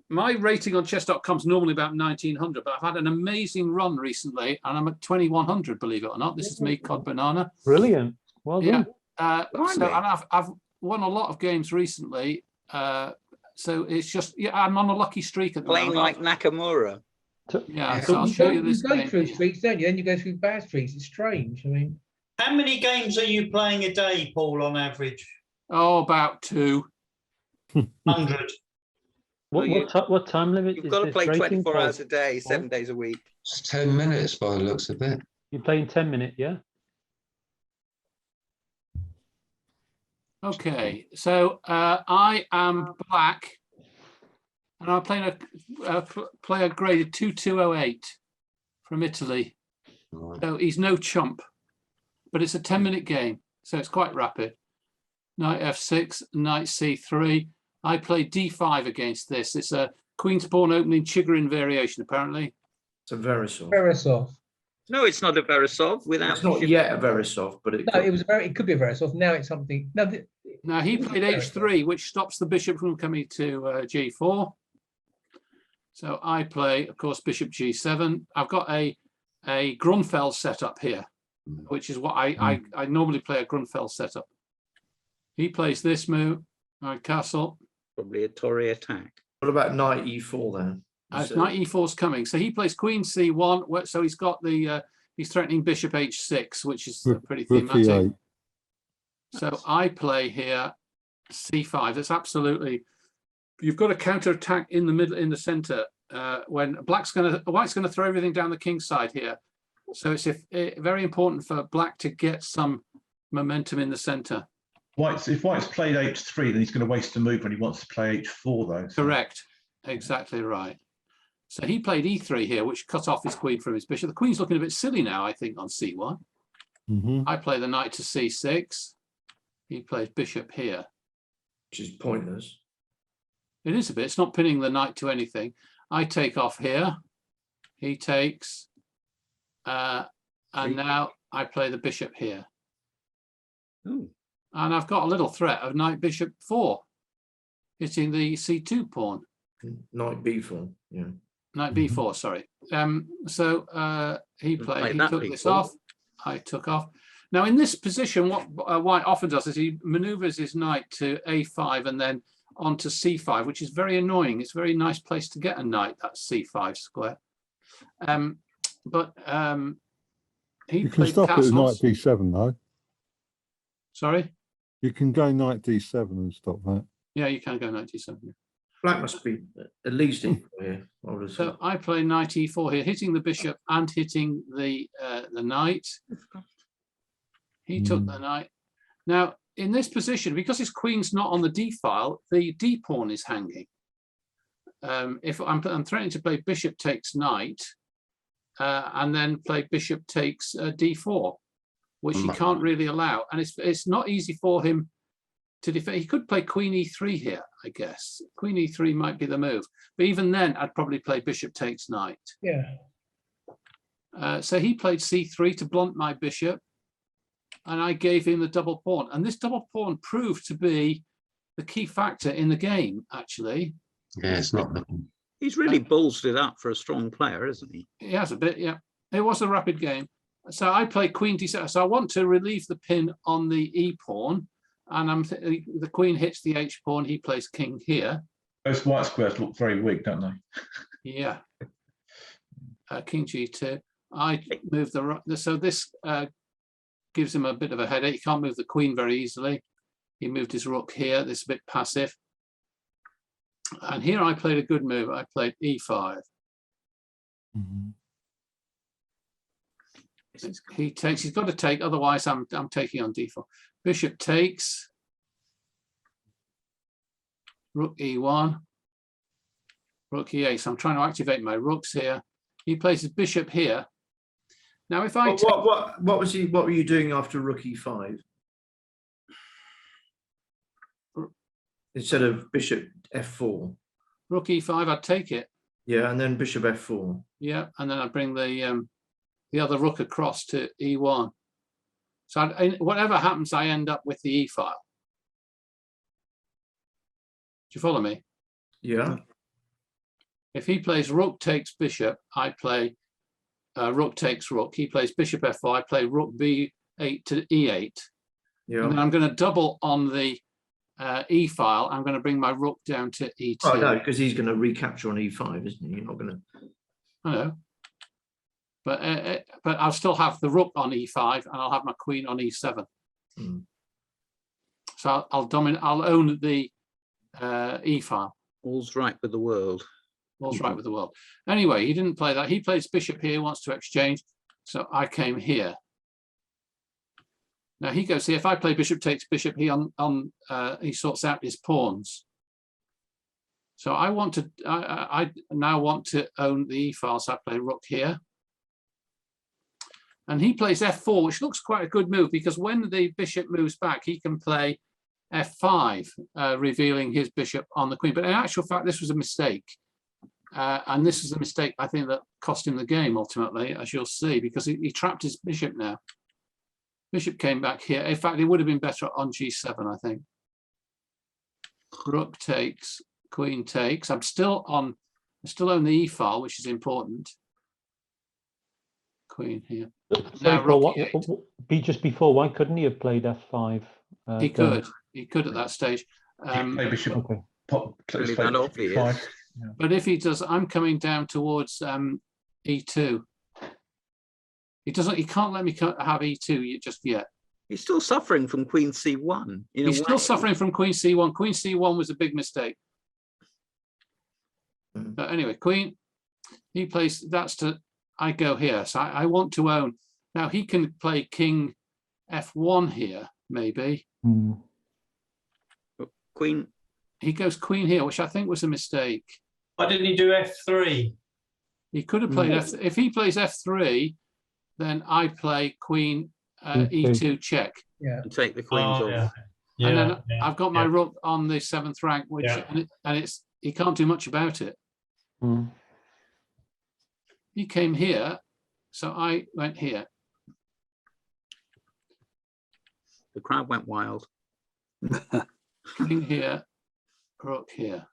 my rating on chess.com is normally about 1900, but I've had an amazing run recently and I'm at 2100, believe it or not. This is me, Cod Banana. Brilliant. Well Yeah. done. So, and I've won a lot of games recently. So it's just, yeah, I'm on a lucky streak at the Playing moment. like Nakamura. Yeah, so I'll You show go, you this you go game. through streaks, don't you? Then you go through bad streaks. It's strange. I mean, How many games are you playing a day, Paul, on average? Oh, about 2. 100. What time limit You've is got to this play rating, 24 Paul? hours a day, 7 days a week. It's 10 minutes by the looks of it. You're playing 10 minutes, yeah? Okay, so I am black, and I'm playing a player graded 2208 from Italy. So he's no chump, but it's a 10-minute game, so it's quite rapid. Knight f6, knight c3. I play d5 against this. It's a queen's pawn opening Chigorin variation, apparently. It's a Verisov. Verisov. No, it's not a Verisov without. It's not yet a Verisov, but it No, it was it could be a Verisov. Now it's something. No, Now he played h3, which stops the bishop from coming to g4. So I play, of course, bishop g7. I've got a Grunfeld setup here, which is what I normally play a Grunfeld setup. He plays this move, castle. Probably a Tory attack. What about knight e4 then? Knight e4 is coming. So he plays queen c1. So he's got the he's threatening bishop h6, which is pretty thematic. So I play here c5. That's absolutely. You've got a counter attack in the middle, in the center. When white's going to throw everything down the king side here. So it's very important for black to get some momentum in the center. If white's played h3, then he's going to waste a move when he wants to play h4, though. So. Correct. Exactly right. So he played e3 here, which cut off his queen from his bishop. The queen's looking a bit silly now, I think, on c1. I play the knight to c6. He plays bishop here. Which is pointless. It is a bit. It's not pinning the knight to anything. I take off here. He takes. And now I play the bishop here. Ooh. And I've got a little threat of knight bishop 4, hitting the c2 pawn. Knight b4, yeah. Knight b4, sorry. So he took this off. I took off. Now in this position, what white often does is he maneuvers his knight to a5 and then onto c5, which is very annoying. It's a very nice place to get a knight, that c5 square. You can stop it with knight d7 though. Sorry? You can go knight d7 and stop that. Yeah, you can go knight d7. Yeah. Black must be at least equal here. So I play knight e4 here, hitting the bishop and hitting the knight. He took the knight. Now, in this position, because his queen's not on the d file, the d pawn is hanging. If I'm threatening to play bishop takes knight, and then play bishop takes d4, which he can't really allow, and it's not easy for him to defend. He could play queen e3 here, I guess. Queen e3 might be the move, but even then, I'd probably play bishop takes knight. Yeah. So he played c3 to blunt my bishop, and I gave him the double pawn. And this double pawn proved to be the key factor in the game, actually. Yeah, it's not. He's really ballsed it up for a strong player, isn't he? He has a bit, yeah. It was a rapid game. So I play queen d7. So I want to relieve the pin on the e pawn, and the queen hits the h pawn. He plays king here. Those white squares look very weak, don't they? Yeah. King g2. I move so this gives him a bit of a headache. He can't move the queen very easily. He moved his rook here. This is a bit passive. And here I played a good move. I played e5. He takes. He's got to take. Otherwise, I'm taking on d4. Bishop takes. Rook e1. Rook e8. So I'm trying to activate my rooks here. He plays his bishop here. Now, if I what were you doing after rook e5 instead of bishop f4? Rook e5, I'd take it. Yeah, and then bishop f4. Yeah, and then I bring the other rook across to e1. So whatever happens, I end up with the e file. Do you follow me? Yeah. If he plays rook takes bishop, I play rook takes rook. He plays bishop f4. I play rook b8 to e8. Yeah. And then I'm going to double on the e file. I'm going to bring my rook down to e2. Oh no, because he's going to recapture on e5, isn't he? You're not going to. I know. But I'll still have the rook on e5, and I'll have my queen on e7. So I'll own the e file. All's right with the world. All's right with the world. Anyway, he didn't play that. He plays bishop here, wants to exchange. So I came here. Now he goes here. If I play bishop takes bishop, he sorts out his pawns. So I want to. I now want to own the e file. So I play rook here. And he plays f4, which looks quite a good move because when the bishop moves back, he can play f5, revealing his bishop on the queen. But in actual fact, this was a mistake. And this is a mistake, I think, that cost him the game ultimately, as you'll see, because he trapped his bishop now. Bishop came back here. In fact, it would have been better on g7, I think. rook takes, queen takes. I still own the e file, which is important. Queen here. Sorry, Now Paul, rook just before, why couldn't he have played F5? he could at that stage. Play bishop. Okay. Let's Really play that obvious. F5. But if he does, I'm coming down towards E2. He doesn't. He can't let me have E2 just yet. He's still suffering from Queen C1. He's still suffering from Queen C1. Queen C1 was a big mistake. But anyway, Queen. He plays. That's to. I go here. So I want to own. Now he can play King F1 here, maybe. Queen. He goes Queen here, which I think was a mistake. Why didn't he do F3? He could have played F. If he plays F3, then I play Queen E2 check. Yeah. And take the queens off. Yeah. And then I've got my rook on the 7th rank, which and it's he can't do much about it. He came here, so I went here. The crowd went wild. King here, rook here.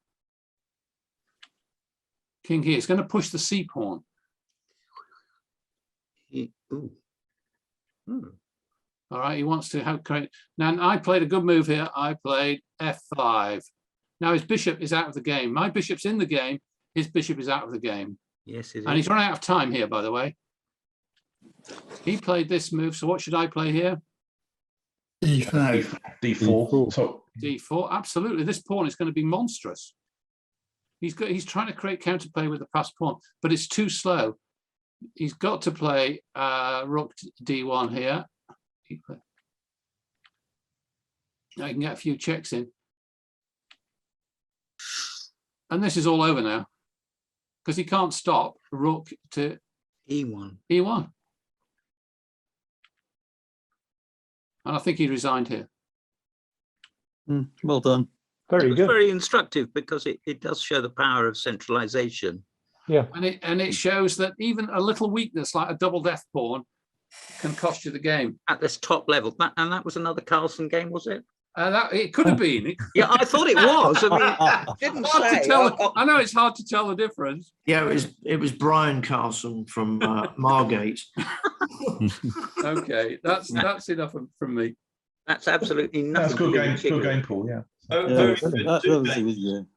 King here. He's going to push the C pawn. All right, he wants to have create. Now I played a good move here. I played F5. Now his bishop is out of the game. My bishop's in the game. His bishop is out of the game. Yes, it is. And he's run out of time here, by the way. He played this move. So what should I play here? D5. D4. So D4. Absolutely. This pawn is going to be monstrous. He's trying to create counterplay with the passed pawn, but it's too slow. He's got to play rook D1 here. Now he can get a few checks in. And this is all over now because he can't stop rook to E1. E1. And I think he resigned here. Well done. Very good. Very instructive because it does show the power of centralization. Yeah. And it shows that even a little weakness like a double death pawn can cost you the game. At this top level. And that was another Carlsen game, was it? It could have been. Yeah, I thought it was. I mean, didn't Hard to say. tell. I know it's hard to tell the difference. Yeah, it was Brian Carlson from Margate. Okay, that's enough from me. That's absolutely nothing. that's good game. Good game, Paul. Yeah. Oh, Yeah, very that good. was a good game.